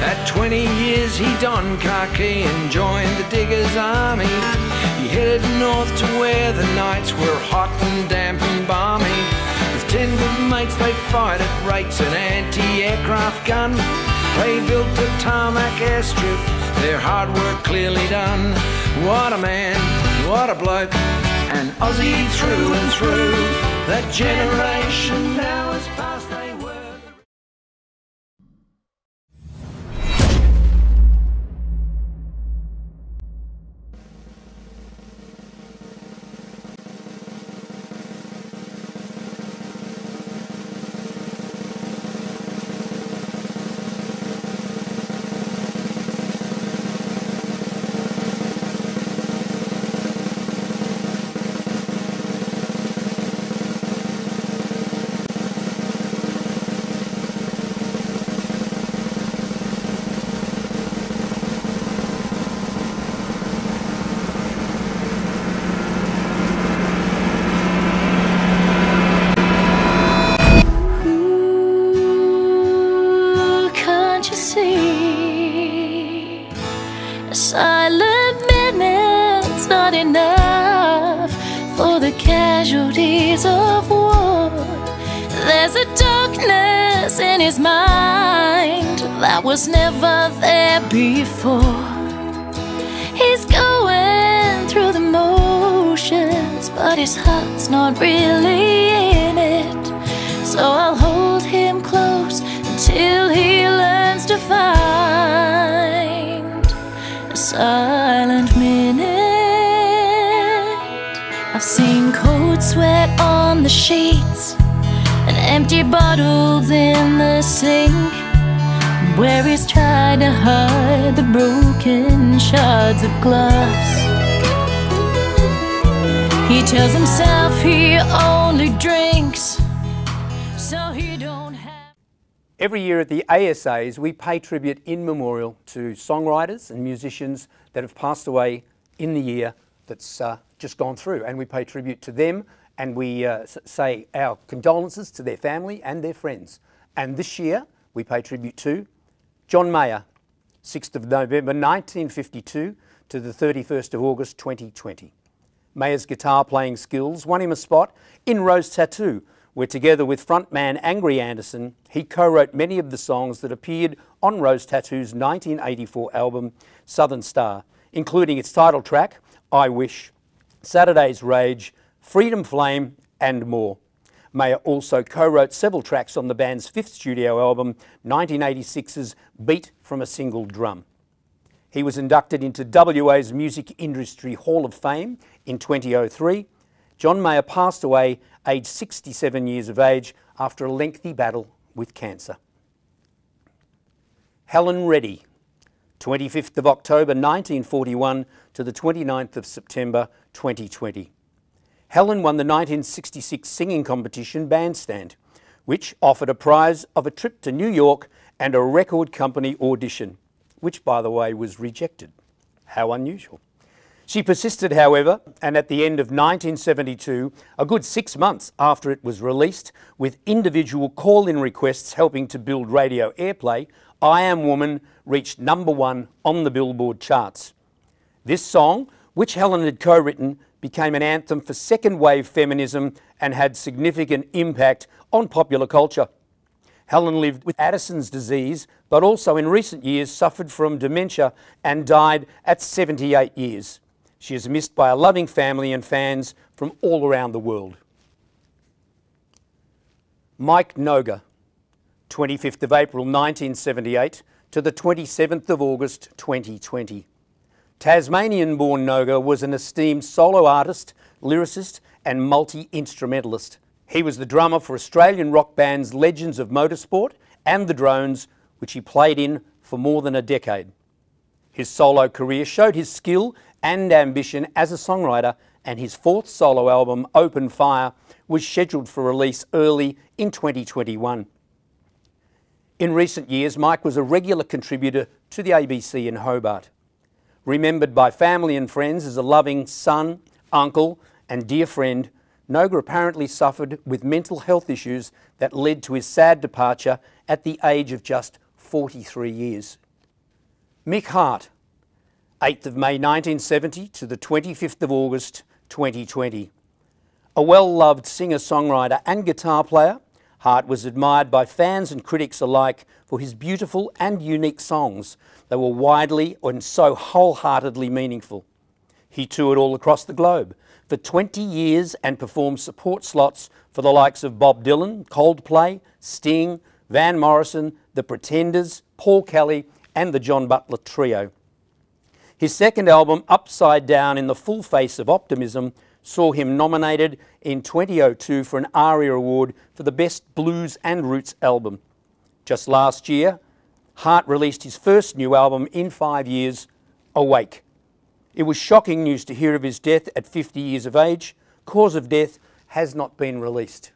At 20 years he donned khaki and joined the diggers' army. He headed north to where the nights were hot and damp and balmy. With 10 good mates they fired at rates, an anti-aircraft gun. They built a tarmac airstrip, their hard work clearly done. What a man, what a bloke, an Aussie through and through. That generation now is past, they were. Silent minute's not enough for the casualties of war. There's a darkness in his mind that was never there before. He's going through the motions, but his heart's not really in it. So I'll hold him close until he learns to find a silent minute. I've seen cold sweat on the sheets and empty bottles in the sink, where he's tried to hide the broken shards of glass. He tells himself he only drinks so he don't have. Every year at the ASAs, we pay tribute in memorial to songwriters and musicians that have passed away in the year that's just gone through, and we pay tribute to them, and we say our condolences to their family and their friends. And this year we pay tribute to John Mayer, 6th of November 1952 to the 31st of August 2020. Mayer's guitar playing skills won him a spot in Rose Tattoo, where together with frontman Angry Anderson, he co-wrote many of the songs that appeared on Rose Tattoo's 1984 album Southern Star, including its title track, I Wish, Saturday's Rage, Freedom Flame, and more. Mayer also co-wrote several tracks on the band's fifth studio album, 1986's Beat from a Single Drum. He was inducted into WA's Music Industry Hall of Fame in 2003. John Mayer passed away aged 67 years of age after a lengthy battle with cancer. Helen Reddy, 25th of October 1941 to the 29th of September 2020. Helen won the 1966 singing competition Bandstand, which offered a prize of a trip to New York and a record company audition, which, by the way, was rejected. How unusual. She persisted, however, and at the end of 1972, a good 6 months after it was released, with individual call-in requests helping to build radio airplay, I Am Woman reached #1 on the Billboard charts. This song, which Helen had co-written, became an anthem for second-wave feminism and had significant impact on popular culture. Helen lived with Addison's disease, but also in recent years suffered from dementia and died at 78 years. She is missed by a loving family and fans from all around the world. Mike Noga, 25th of April 1978 to the 27th of August 2020. Tasmanian-born Noga was an esteemed solo artist, lyricist and multi-instrumentalist. He was the drummer for Australian rock bands Legends of Motorsport and The Drones, which he played in for more than a decade. His solo career showed his skill and ambition as a songwriter, and his fourth solo album, Open Fire, was scheduled for release early in 2021. In recent years, Mike was a regular contributor to the ABC in Hobart. Remembered by family and friends as a loving son, uncle and dear friend, Noga apparently suffered with mental health issues that led to his sad departure at the age of just 43 years. Mick Hart, 8th of May 1970 to the 25th of August 2020. A well-loved singer-songwriter and guitar player, Hart was admired by fans and critics alike for his beautiful and unique songs that were widely and so wholeheartedly meaningful. He toured all across the globe for 20 years and performed support slots for the likes of Bob Dylan, Coldplay, Sting, Van Morrison, The Pretenders, Paul Kelly and the John Butler Trio. His second album, Upside Down in the Full Face of Optimism, saw him nominated in 2002 for an ARIA Award for the Best Blues and Roots Album. Just last year, Hart released his first new album in 5 years, Awake. It was shocking news to hear of his death at 50 years of age. Cause of death has not been released.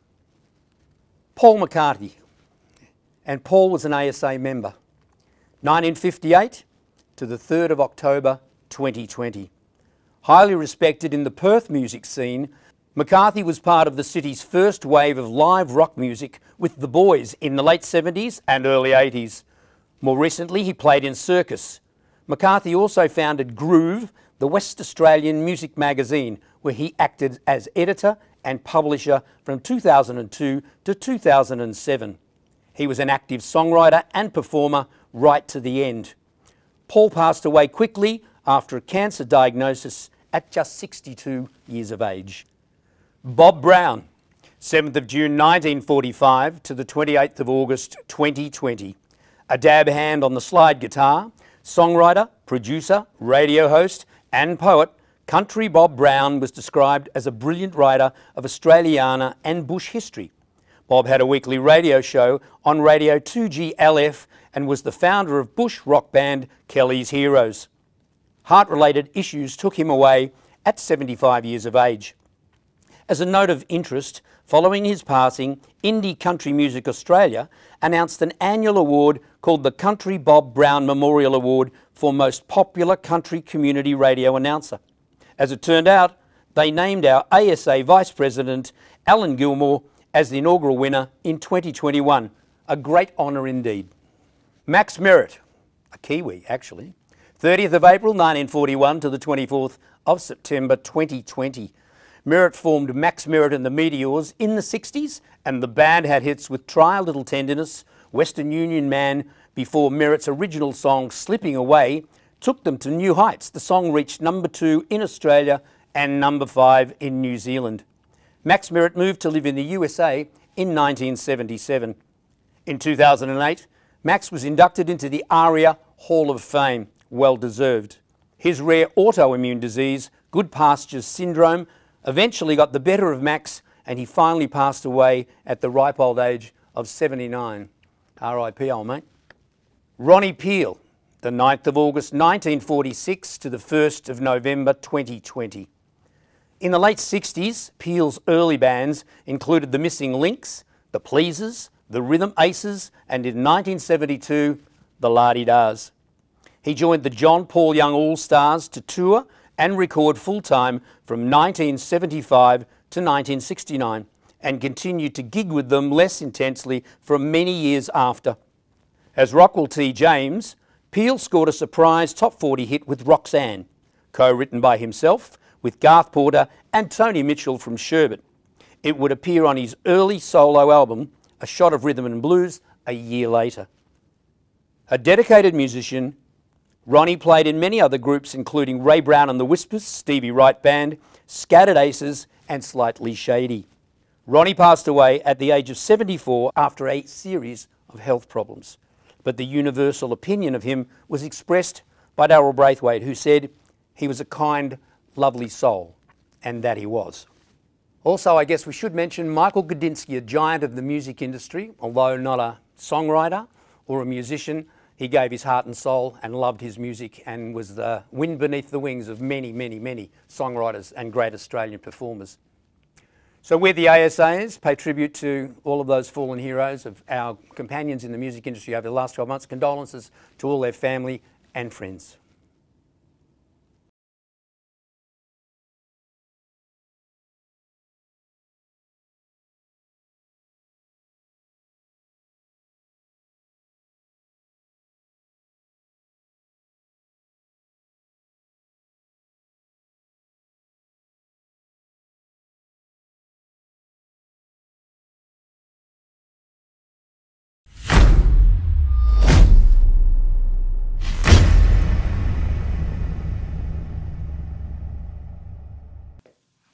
Paul McCartney, and Paul was an ASA member. 1958 to the 3rd of October 2020. Highly respected in the Perth music scene, McCarthy was part of the city's first wave of live rock music with The Boys in the late 70s and early 80s. More recently, he played in Circus. McCarthy also founded Groove, the West Australian music magazine, where he acted as editor and publisher from 2002 to 2007. He was an active songwriter and performer right to the end. Paul passed away quickly after a cancer diagnosis at just 62 years of age. Bob Brown, 7th of June 1945 to the 28th of August 2020. A dab hand on the slide guitar, songwriter, producer, radio host and poet, Country Bob Brown was described as a brilliant writer of Australiana and bush history. Bob had a weekly radio show on Radio 2GLF and was the founder of bush rock band Kelly's Heroes. Heart-related issues took him away at 75 years of age. As a note of interest, following his passing, Indie Country Music Australia announced an annual award called the Country Bob Brown Memorial Award for Most Popular Country Community Radio Announcer. As it turned out, they named our ASA Vice President, Alan Gilmore, as the inaugural winner in 2021. A great honour indeed. Max Merritt, a Kiwi actually, 30th of April 1941 to the 24th of September 2020. Merritt formed Max Merritt and the Meteors in the 60s, and the band had hits with Try a Little Tenderness, Western Union Man, before Merritt's original song Slipping Away took them to new heights. The song reached #2 in Australia and #5 in New Zealand. Max Merritt moved to live in the USA in 1977. In 2008, Max was inducted into the ARIA Hall of Fame, well deserved. His rare autoimmune disease, Good Pastures Syndrome, eventually got the better of Max, and he finally passed away at the ripe old age of 79. R.I.P. old mate. Ronnie Peale, the 9th of August 1946 to the 1st of November 2020. In the late 60s, Peel's early bands included the Missing Links, the Pleasers, the Rhythm Aces, and in 1972, the La-Di-Dahs. He joined the John Paul Young All-Stars to tour and record full-time from 1975 to 1969 and continued to gig with them less intensely for many years after. As Rockwell T. James, Peel scored a surprise top 40 hit with Roxanne, co-written by himself with Garth Porter and Tony Mitchell from Sherbet. It would appear on his early solo album, A Shot of Rhythm and Blues, a year later. A dedicated musician, Ronnie played in many other groups including Ray Brown and the Whispers, Stevie Wright Band, Scattered Aces and Slightly Shady. Ronnie passed away at the age of 74 after a series of health problems. But the universal opinion of him was expressed by Darryl Braithwaite, who said he was a kind, lovely soul, and that he was. Also, I guess we should mention Michael Gudinski, a giant of the music industry. Although not a songwriter or a musician, he gave his heart and soul and loved his music and was the wind beneath the wings of many, many, many songwriters and great Australian performers. So we, the ASAs, pay tribute to all of those fallen heroes of our companions in the music industry over the last 12 months. Condolences to all their family and friends.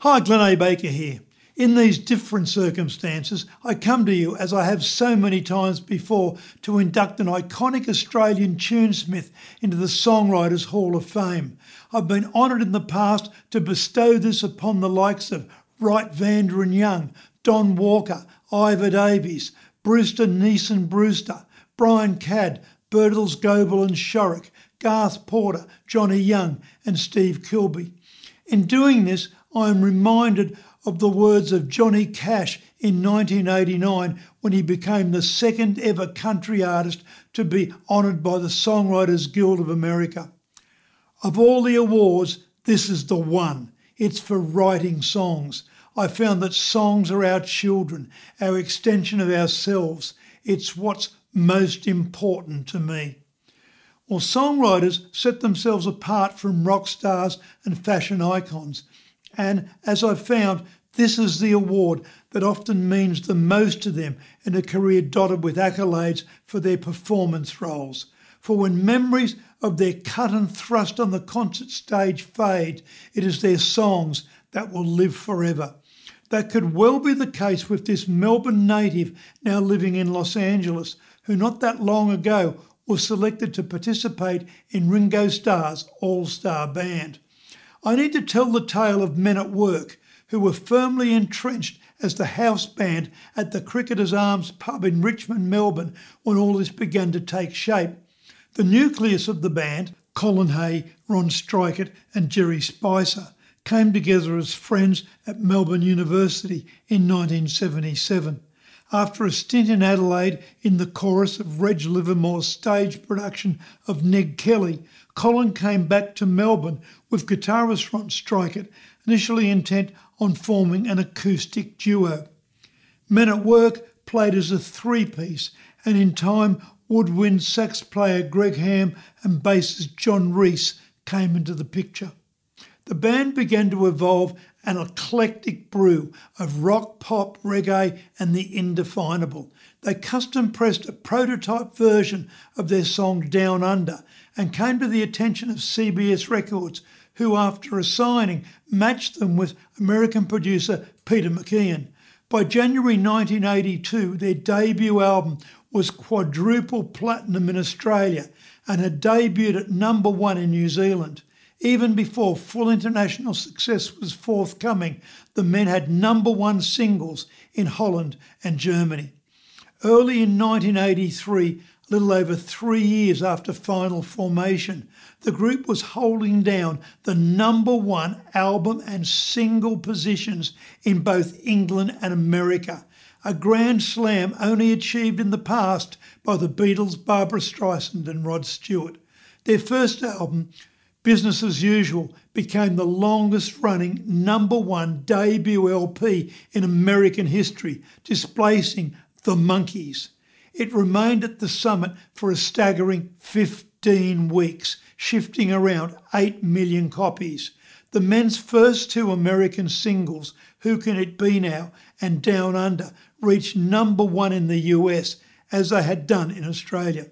Hi, Glenn A. Baker here. In these different circumstances, I come to you, as I have so many times before, to induct an iconic Australian tunesmith into the Songwriters Hall of Fame. I've been honoured in the past to bestow this upon the likes of Wright, Vander and Young, Don Walker, Ivor Davies, Brewster Neeson Brewster, Brian Cadd, Birtles Goebel and Shorrock, Garth Porter, Johnny Young and Steve Kilby. In doing this, I am reminded of the words of Johnny Cash in 1989 when he became the second ever country artist to be honoured by the Songwriters Guild of America. Of all the awards, this is the one. It's for writing songs. I found that songs are our children, our extension of ourselves. It's what's most important to me. Well, songwriters set themselves apart from rock stars and fashion icons. And as I've found, this is the award that often means the most to them in a career dotted with accolades for their performance roles. For when memories of their cut and thrust on the concert stage fade, it is their songs that will live forever. That could well be the case with this Melbourne native now living in Los Angeles, who not that long ago was selected to participate in Ringo Starr's All-Star Band. I need to tell the tale of Men at Work, who were firmly entrenched as the house band at the Cricketers Arms pub in Richmond, Melbourne, when all this began to take shape. The nucleus of the band, Colin Hay, Ron Strykett and Jerry Spicer, came together as friends at Melbourne University in 1977. After a stint in Adelaide in the chorus of Reg Livermore's stage production of Ned Kelly, Colin came back to Melbourne with guitarist Ron Strykett, initially intent on forming an acoustic duo. Men at Work played as a three-piece, and in time woodwind sax player Greg Ham and bassist John Reese came into the picture. The band began to evolve an eclectic brew of rock, pop, reggae and the indefinable. They custom-pressed a prototype version of their song Down Under and came to the attention of CBS Records, who after a signing matched them with American producer Peter McKeon. By January 1982, their debut album was quadruple platinum in Australia and had debuted at #1 in New Zealand. Even before full international success was forthcoming, the men had #1 singles in Holland and Germany. Early in 1983, A little over 3 years after final formation, the group was holding down the #1 album and single positions in both England and America, a grand slam only achieved in the past by the Beatles, Barbra Streisand and Rod Stewart. Their first album, Business as Usual, became the longest running #1 debut LP in American history, displacing The Monkees. It remained at the summit for a staggering 15 weeks, shifting around 8 million copies. The men's first two American singles, Who Can It Be Now and Down Under, reached #1 in the US, as they had done in Australia.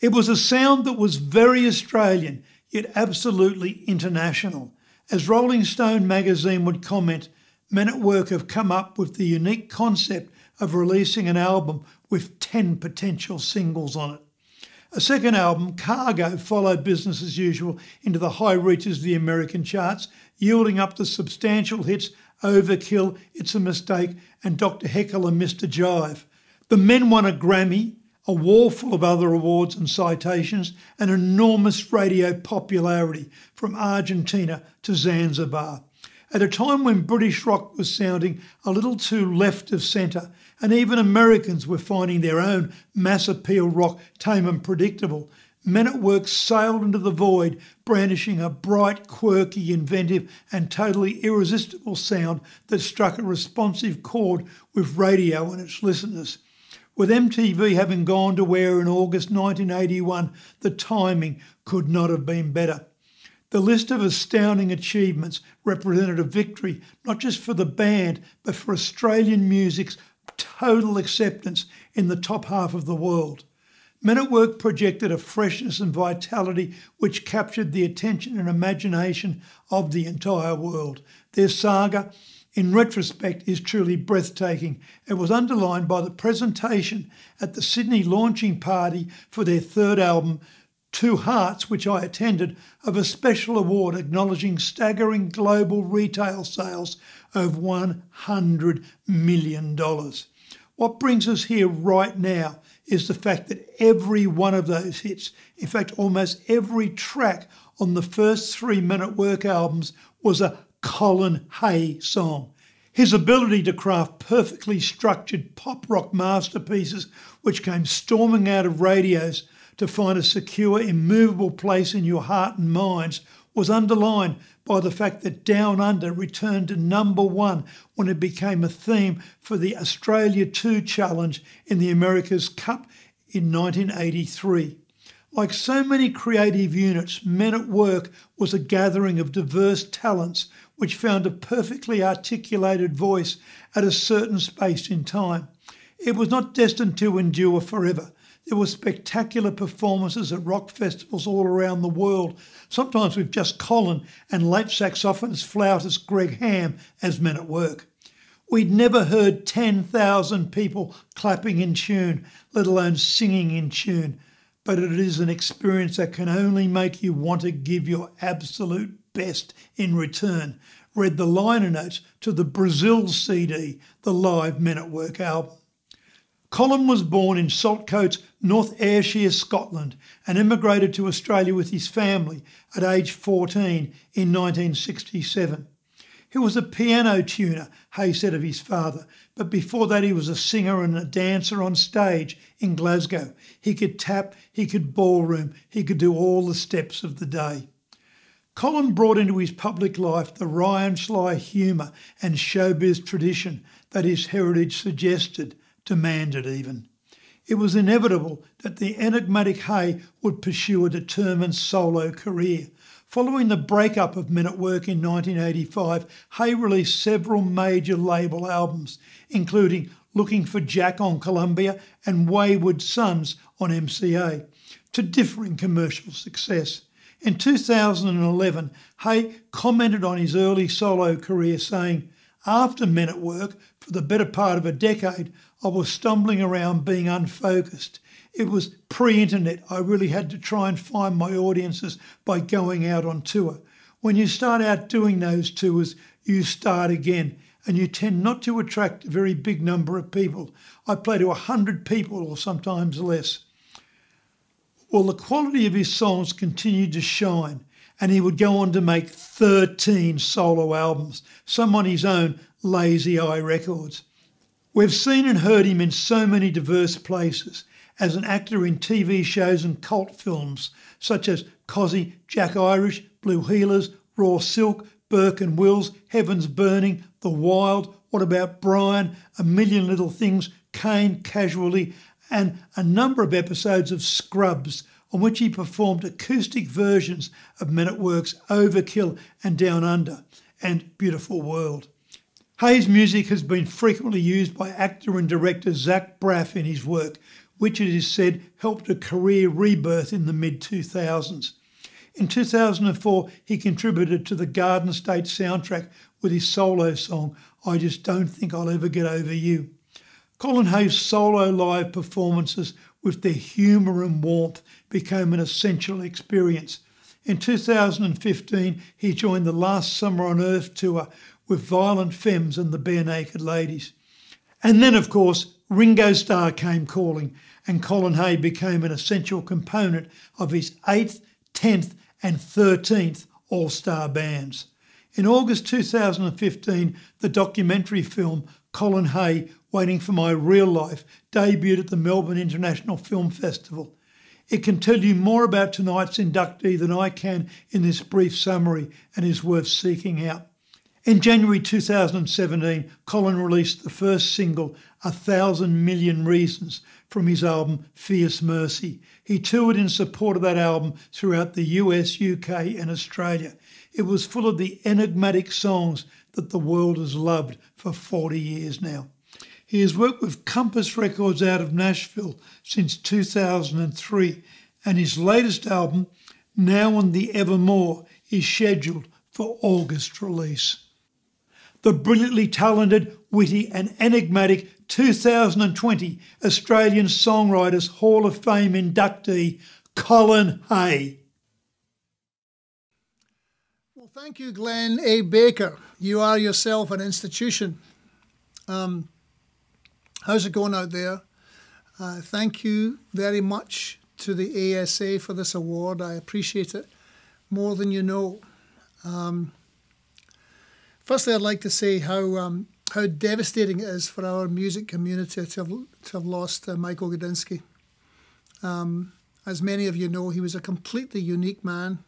It was a sound that was very Australian, yet absolutely international. As Rolling Stone magazine would comment, Men at Work have come up with the unique concept of releasing an album with 10 potential singles on it. A second album, Cargo, followed Business as Usual into the high reaches of the American charts, yielding up the substantial hits Overkill, It's a Mistake and Dr. Heckle and Mr. Jive. The men won a Grammy, a wall full of other awards and citations, and enormous radio popularity from Argentina to Zanzibar. At a time when British rock was sounding a little too left of centre, and even Americans were finding their own mass appeal rock tame and predictable, Men at Work sailed into the void, brandishing a bright, quirky, inventive and totally irresistible sound that struck a responsive chord with radio and its listeners. With MTV having gone to air in August 1981, the timing could not have been better. The list of astounding achievements represented a victory not just for the band, but for Australian music's total acceptance in the top half of the world. Men at Work projected a freshness and vitality which captured the attention and imagination of the entire world. Their saga, in retrospect, is truly breathtaking. It was underlined by the presentation at the Sydney launching party for their third album, Two Hearts, which I attended, of a special award acknowledging staggering global retail sales of $100 million. What brings us here right now is the fact that every one of those hits, in fact almost every track on the first 3 Men at Work albums, was a Colin Hay song. His ability to craft perfectly structured pop rock masterpieces which came storming out of radios to find a secure, immovable place in your heart and minds was underlined by the fact that Down Under returned to #1 when it became a theme for the Australia 2 Challenge in the America's Cup in 1983. Like so many creative units, Men at Work was a gathering of diverse talents which found a perfectly articulated voice at a certain space in time. It was not destined to endure forever. There were spectacular performances at rock festivals all around the world, sometimes with just Colin and late saxophonist flautist Greg Ham as Men at Work. We'd never heard 10,000 people clapping in tune, let alone singing in tune, but it is an experience that can only make you want to give your absolute best in return, read the liner notes to the Brazil CD, the live Men at Work album. Colin was born in Saltcoats, North Ayrshire, Scotland, and emigrated to Australia with his family at age 14 in 1967. He was a piano tuner, Hay said of his father, but before that he was a singer and a dancer on stage in Glasgow. He could tap, he could ballroom, he could do all the steps of the day. Colin brought into his public life the Ryan Sly humour and showbiz tradition that his heritage suggested, demanded even. It was inevitable that the enigmatic Hay would pursue a determined solo career. Following the breakup of Men at Work in 1985, Hay released several major label albums, including Looking for Jack on Columbia and Wayward Sons on MCA, to differing commercial success. In 2011, Hay commented on his early solo career saying, "After Men at Work, for the better part of a decade, I was stumbling around being unfocused. It was pre-internet. I really had to try and find my audiences by going out on tour. When you start out doing those tours, you start again, and you tend not to attract a very big number of people. I play to 100 people or sometimes less." Well, the quality of his songs continued to shine, and he would go on to make 13 solo albums, some on his own Lazy Eye Records. We've seen and heard him in so many diverse places, as an actor in TV shows and cult films, such as Cozzy, Jack Irish, Blue Heelers, Raw Silk, Burke and Wills, Heaven's Burning, The Wild, What About Brian, A Million Little Things, Kane, Casually, and a number of episodes of Scrubs, on which he performed acoustic versions of Men at Work's Overkill and Down Under, and Beautiful World. Hay's music has been frequently used by actor and director Zach Braff in his work, which it is said helped a career rebirth in the mid-2000s. In 2004, he contributed to the Garden State soundtrack with his solo song, I Just Don't Think I'll Ever Get Over You. Colin Hay's solo live performances with their humour and warmth became an essential experience. In 2015, he joined the Last Summer on Earth tour with Violent Femmes and the Bare Naked Ladies. And then, of course, Ringo Starr came calling, and Colin Hay became an essential component of his 8th, 10th and 13th All-Star bands. In August 2015, the documentary film Colin Hay, Waiting for My Real Life debuted at the Melbourne International Film Festival. It can tell you more about tonight's inductee than I can in this brief summary, and is worth seeking out. In January 2017, Colin released the first single, 1,000 Million Reasons, from his album Fierce Mercy. He toured in support of that album throughout the US, UK and Australia. It was full of the enigmatic songs that the world has loved for 40 years now. He has worked with Compass Records out of Nashville since 2003, and his latest album, Now and the Evermore, is scheduled for August release. The brilliantly talented, witty and enigmatic 2020 Australian Songwriters Hall of Fame inductee, Colin Hay. Well, thank you, Glenn A. Baker. You are yourself an institution. How's it going out there? Thank you very much to the ASA for this award. I appreciate it more than you know. Firstly, I'd like to say how devastating it is for our music community to have lost Michael Gudinski. As many of you know, he was a completely unique man.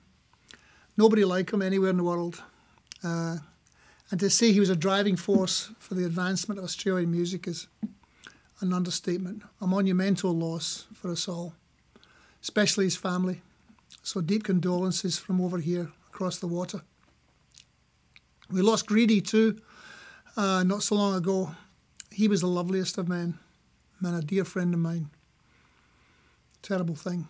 Nobody like him anywhere in the world. And to say he was a driving force for the advancement of Australian music is an understatement, a monumental loss for us all, especially his family. So deep condolences from over here across the water. We lost Greedy too, not so long ago. He was the loveliest of men, a dear friend of mine. Terrible thing.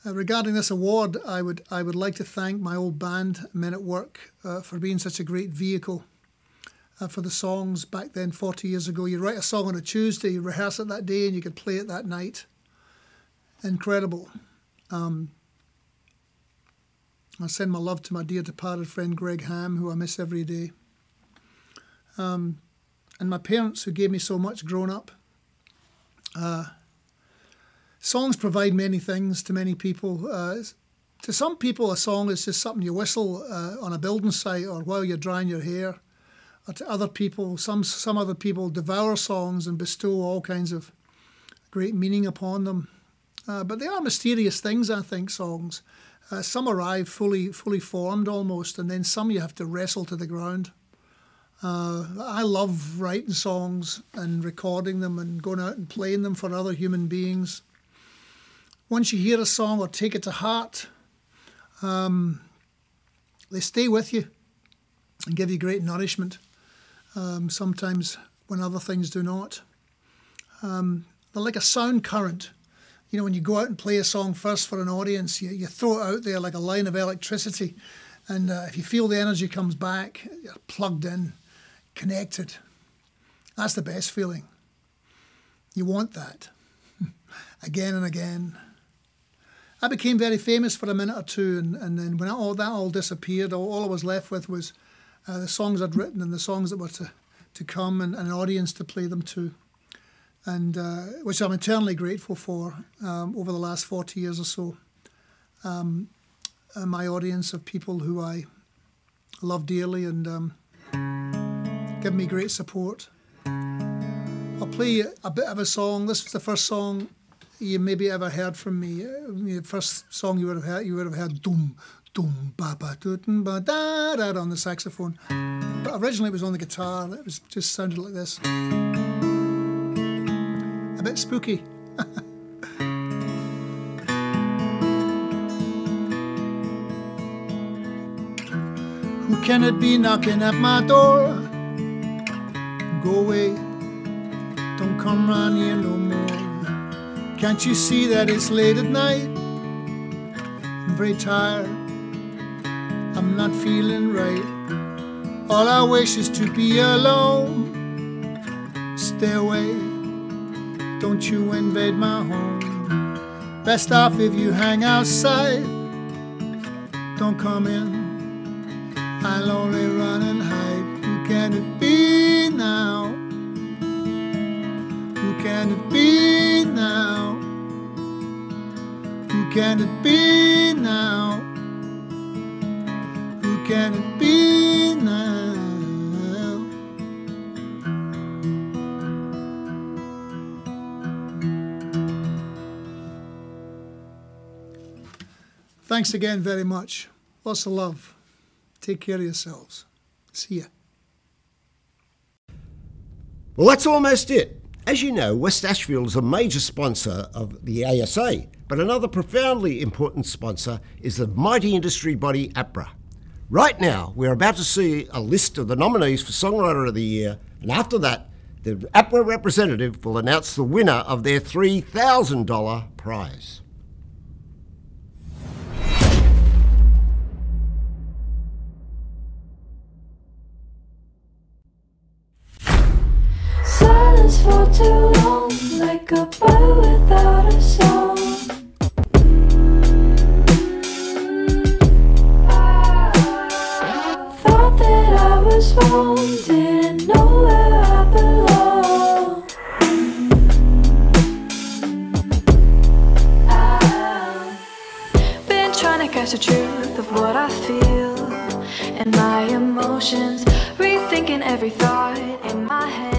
Regarding this award, I would like to thank my old band, Men at Work, for being such a great vehicle for the songs back then, 40 years ago. You write a song on a Tuesday, you rehearse it that day, and you could play it that night. Incredible. I send my love to my dear departed friend Greg Ham, who I miss every day. And my parents, who gave me so much growing up. Songs provide many things to many people. To some people, a song is just something you whistle on a building site or while you're drying your hair. Or to other people, some other people devour songs and bestow all kinds of great meaning upon them. But they are mysterious things, I think, songs. Some arrive fully formed almost, and then some you have to wrestle to the ground. I love writing songs and recording them and going out and playing them for other human beings. Once you hear a song or take it to heart, they stay with you and give you great nourishment, sometimes when other things do not. They're like a sound current. You know, when you go out and play a song first for an audience, you throw it out there like a line of electricity. And if you feel the energy comes back, you're plugged in, connected. That's the best feeling. You want that again and again. I became very famous for a minute or two, and then when that all disappeared, all I was left with was the songs I'd written and the songs that were to come and an audience to play them to. and which I'm eternally grateful for over the last 40 years or so. And my audience of people who I love dearly and give me great support. I'll play a bit of a song. This was the first song you maybe ever heard from me. The first song you would have heard doom, doom, ba ba doo ba da da on the saxophone. But originally it was on the guitar. It was just sounded like this. A bit spooky. Who can it be knocking at my door? Go away, don't come round here no more. Can't you see that it's late at night? I'm very tired, I'm not feeling right. All I wish is to be alone. Stay away, don't you invade my home. Best off if you hang outside. Don't come in, I'll only run and hide. Who can it be now? Who can it be now? Who can it be now? Who can it be now? Thanks again very much. Lots of love. Take care of yourselves. See ya. Well, that's almost it. As you know, West Ashfield is a major sponsor of the ASA, but another profoundly important sponsor is the mighty industry body APRA. Right now, we're about to see a list of the nominees for Songwriter of the Year, and after that, the APRA representative will announce the winner of their $3,000 prize. Silence for too long, like a bird without a song. Thought that I was wrong, didn't know where I belong. I've been trying to catch the truth of what I feel and my emotions, rethinking every thought in my head.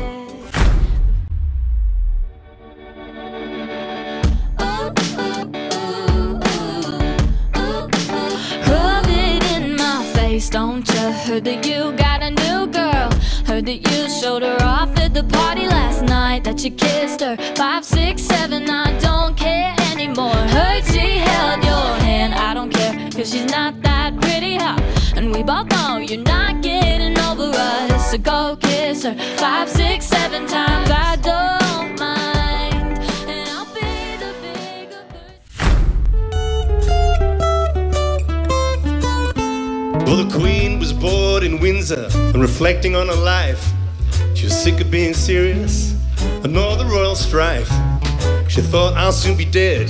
Don't you? Heard that you got a new girl. Heard that you showed her off at the party last night. That you kissed her 5, 6, 7. I don't care anymore. Heard she held your hand. I don't care, cause she's not that pretty, huh? And we both know you're not getting over us. So go kiss her 5, 6, 7 times. I don't mind, and I'll be the bigger person. Well, the Queen was bored in Windsor and reflecting on her life. She was sick of being serious and all the royal strife. She thought, I'll soon be dead,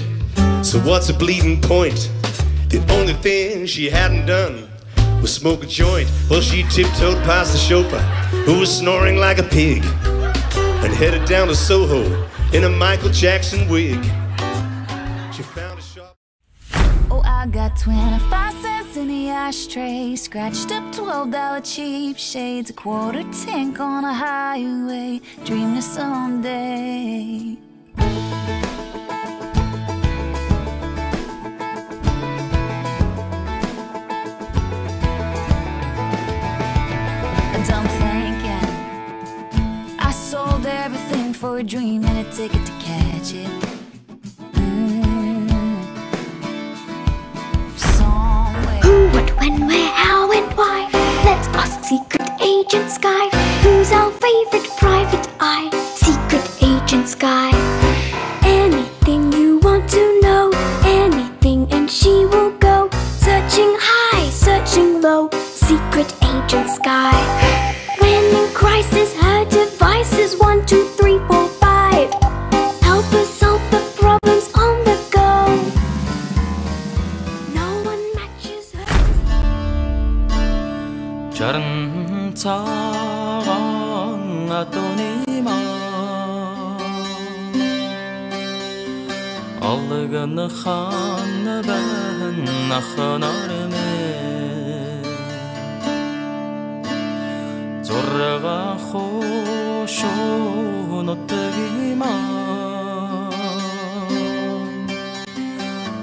so what's the bleeding point? The only thing she hadn't done was smoke a joint. Well, she tiptoed past the chauffeur, who was snoring like a pig, and headed down to Soho in a Michael Jackson wig. She found a shop. Oh, I got 25 cents in the ashtray, scratched up $12 cheap shades, a quarter tank on a highway, dream of someday. Dumb thinking, I sold everything for a dream and a ticket to catch it. Who, what, when, where, how, and why? Let's ask Secret Agent Sky. Who's our favorite private eye? Secret Agent Sky. Anything you want to know, anything, and she will go. Searching high, searching low. Secret Agent Sky. When in crisis, her device is 1, 2, 3, 4, 5. Help us solve the problems on the go. No one matches her. 처럼 떠오니 마 Algını xanı ben naxınarımı Zorrağa xoşun ottegimam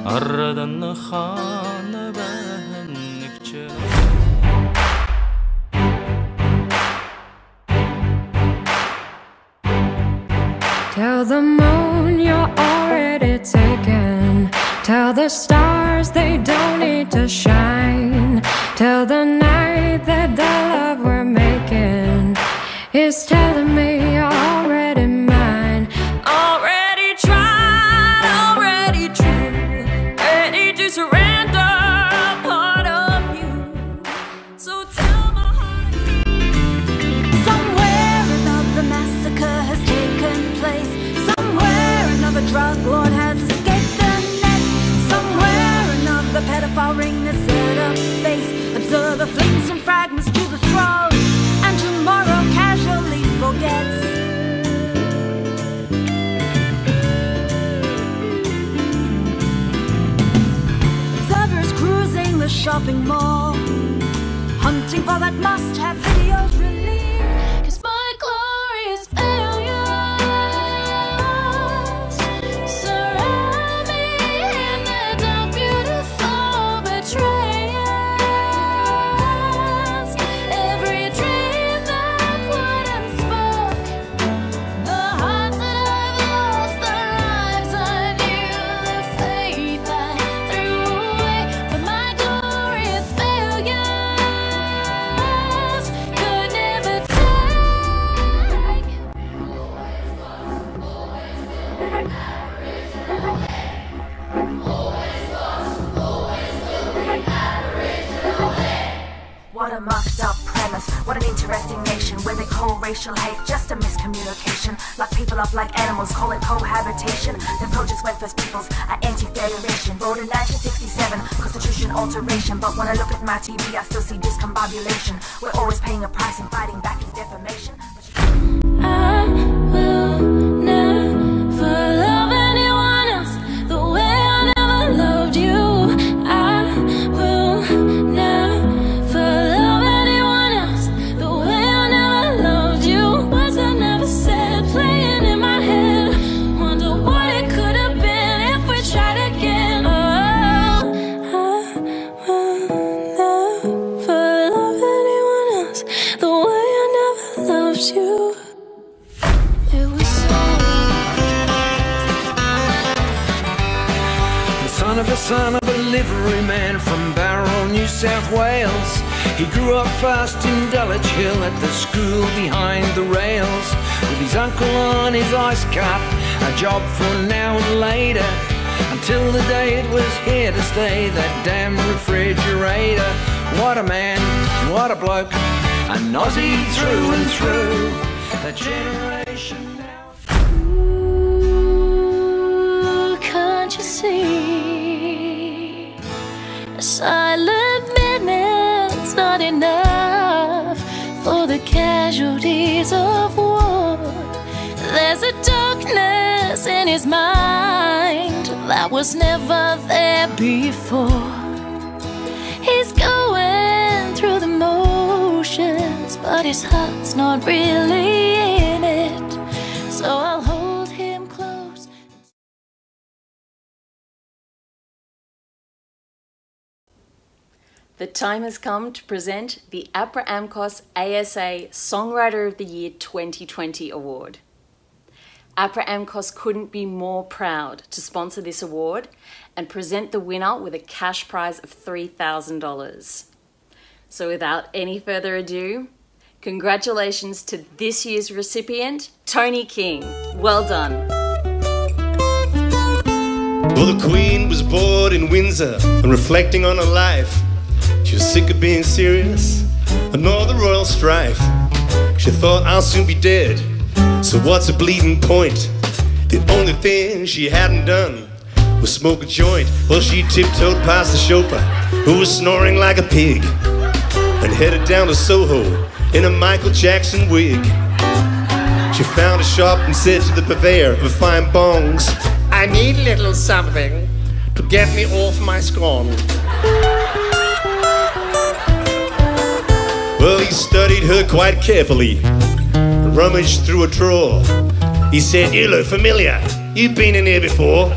Arradını xanı ben nikçe Tell the moon you're already taken. Tell the stars they don't need to shine. Tell the night that the love we're making is telling me you're already mine. Already tried, already true, ready to surrender a part of you. So tell my heart. Somewhere another massacre has taken place. Somewhere another drug lord has escaped the net. Somewhere another pedophile ring has set up base. Observe the flings and fragments to the throne, and tomorrow casually forgets. Observers cruising the shopping mall, hunting for that must-have videos released. 'Cause my glorious failures surround me in the dark, beautiful betrayals. Every dream that wouldn't spoke, the hearts that I've lost, the lives I knew, the faith I threw away. But my glorious failures could never take. What a mucked up premise, what an interesting nation where they call racial hate just a miscommunication. Lock people up like animals, call it cohabitation. The protest went First Peoples, an anti-federation. Voted 1967, constitution alteration. But when I look at my TV, I still see discombobulation. We're always paying a price and fighting back is defamation. I will never love anyone else the way I never loved you. I will never love anyone else the way I never loved you. Words I never said, playing in my head. Wonder what it could have been if we tried again. Oh, I will never love anyone else the way I never loved you. It was so The son of a livery man from Barrel, New South Wales. He grew up fast in Dulwich Hill at the school behind the rails, with his uncle on his ice cart, a job for now and later, until the day it was here to stay, that damn refrigerator. What a man, what a bloke, an Aussie through and through, a generation now. Ooh, can't you see? A silent minute's not enough for the casualties of war. There's a darkness in his mind that was never there before. He's going through the motions, but his heart's not really in it. So I'll hold him close. The time has come to present the APRA AMCOS ASA Songwriter of the Year 2020 Award. APRA AMCOS couldn't be more proud to sponsor this award and present the winner with a cash prize of $3,000. So without any further ado, congratulations to this year's recipient, Tony King. Well done. Well, the Queen was bored in Windsor and reflecting on her life. She was sick of being serious and all the royal strife. She thought, I'll soon be dead, so what's the bleeding point? The only thing she hadn't done was smoke a joint. Well, she tiptoed past the chauffeur, who was snoring like a pig, and headed down to Soho in a Michael Jackson wig. She found a shop and said to the purveyor of fine bongs, I I need a little something to get me off my scorn. Well, he studied her quite carefully, rummaged through a drawer. He said, "You look familiar. You've been in here before.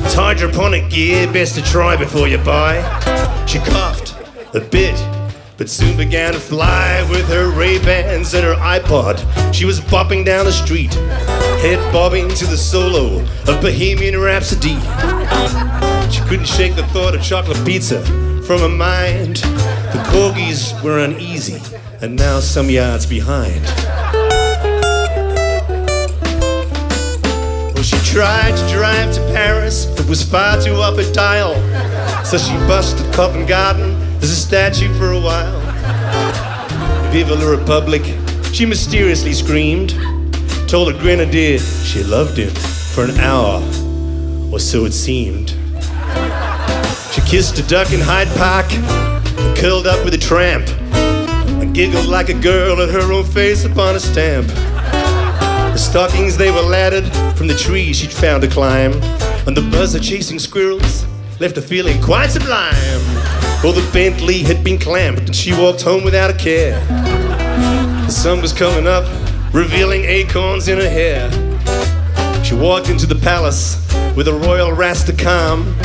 It's hydroponic gear, best to try before you buy." She coughed a bit, but soon began to fly with her Ray-Bans and her iPod. She was bopping down the street, head bobbing to the solo of Bohemian Rhapsody. She couldn't shake the thought of chocolate pizza from her mind. The corgis were uneasy, and now some yards behind. Well, she tried to drive to Paris, but was far too off a dial. So she busted Covent Garden as a statue for a while. Viva la Republic, she mysteriously screamed. Told a grenadier she loved him for an hour, or so it seemed. She kissed a duck in Hyde Park, and curled up with a tramp, and giggled like a girl at her own face upon a stamp. The stockings, they were laddered from the tree she'd found to climb, and the buzz of chasing squirrels left her feeling quite sublime. Well, the Bentley had been clamped, and she walked home without a care. The sun was coming up, revealing acorns in her hair. She walked into the palace with a royal rasta calm.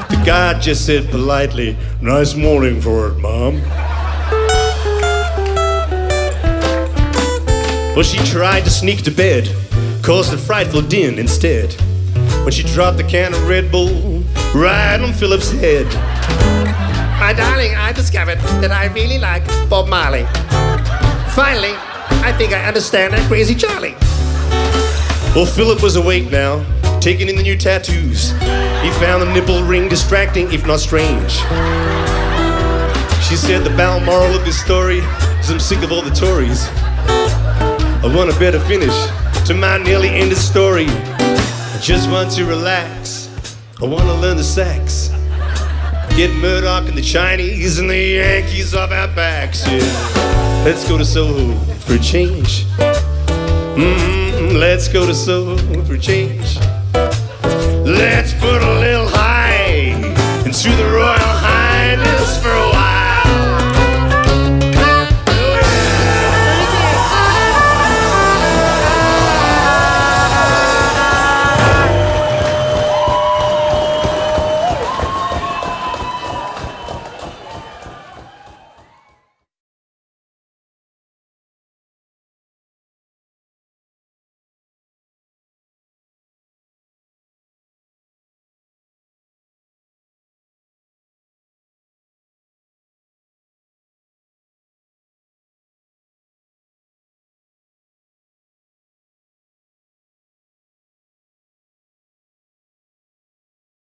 The guard just said politely, "Nice morning for it, Mom." Well, she tried to sneak to bed, caused a frightful din instead, when she dropped the can of Red Bull right on Philip's head. "My darling, I discovered that I really like Bob Marley. Finally, I think I understand that crazy Charlie." Well, Philip was awake now, taking in the new tattoos. He found the nipple ring distracting, if not strange. She said the Balmoral of this story is I'm sick of all the Tories. I want a better finish to my nearly ended story. I just want to relax. I want to learn the sax. Get Murdoch and the Chinese and the Yankees off our backs, yeah. Let's go to Soho for a change. Let's go to Soho for a change. Let's put a little high into the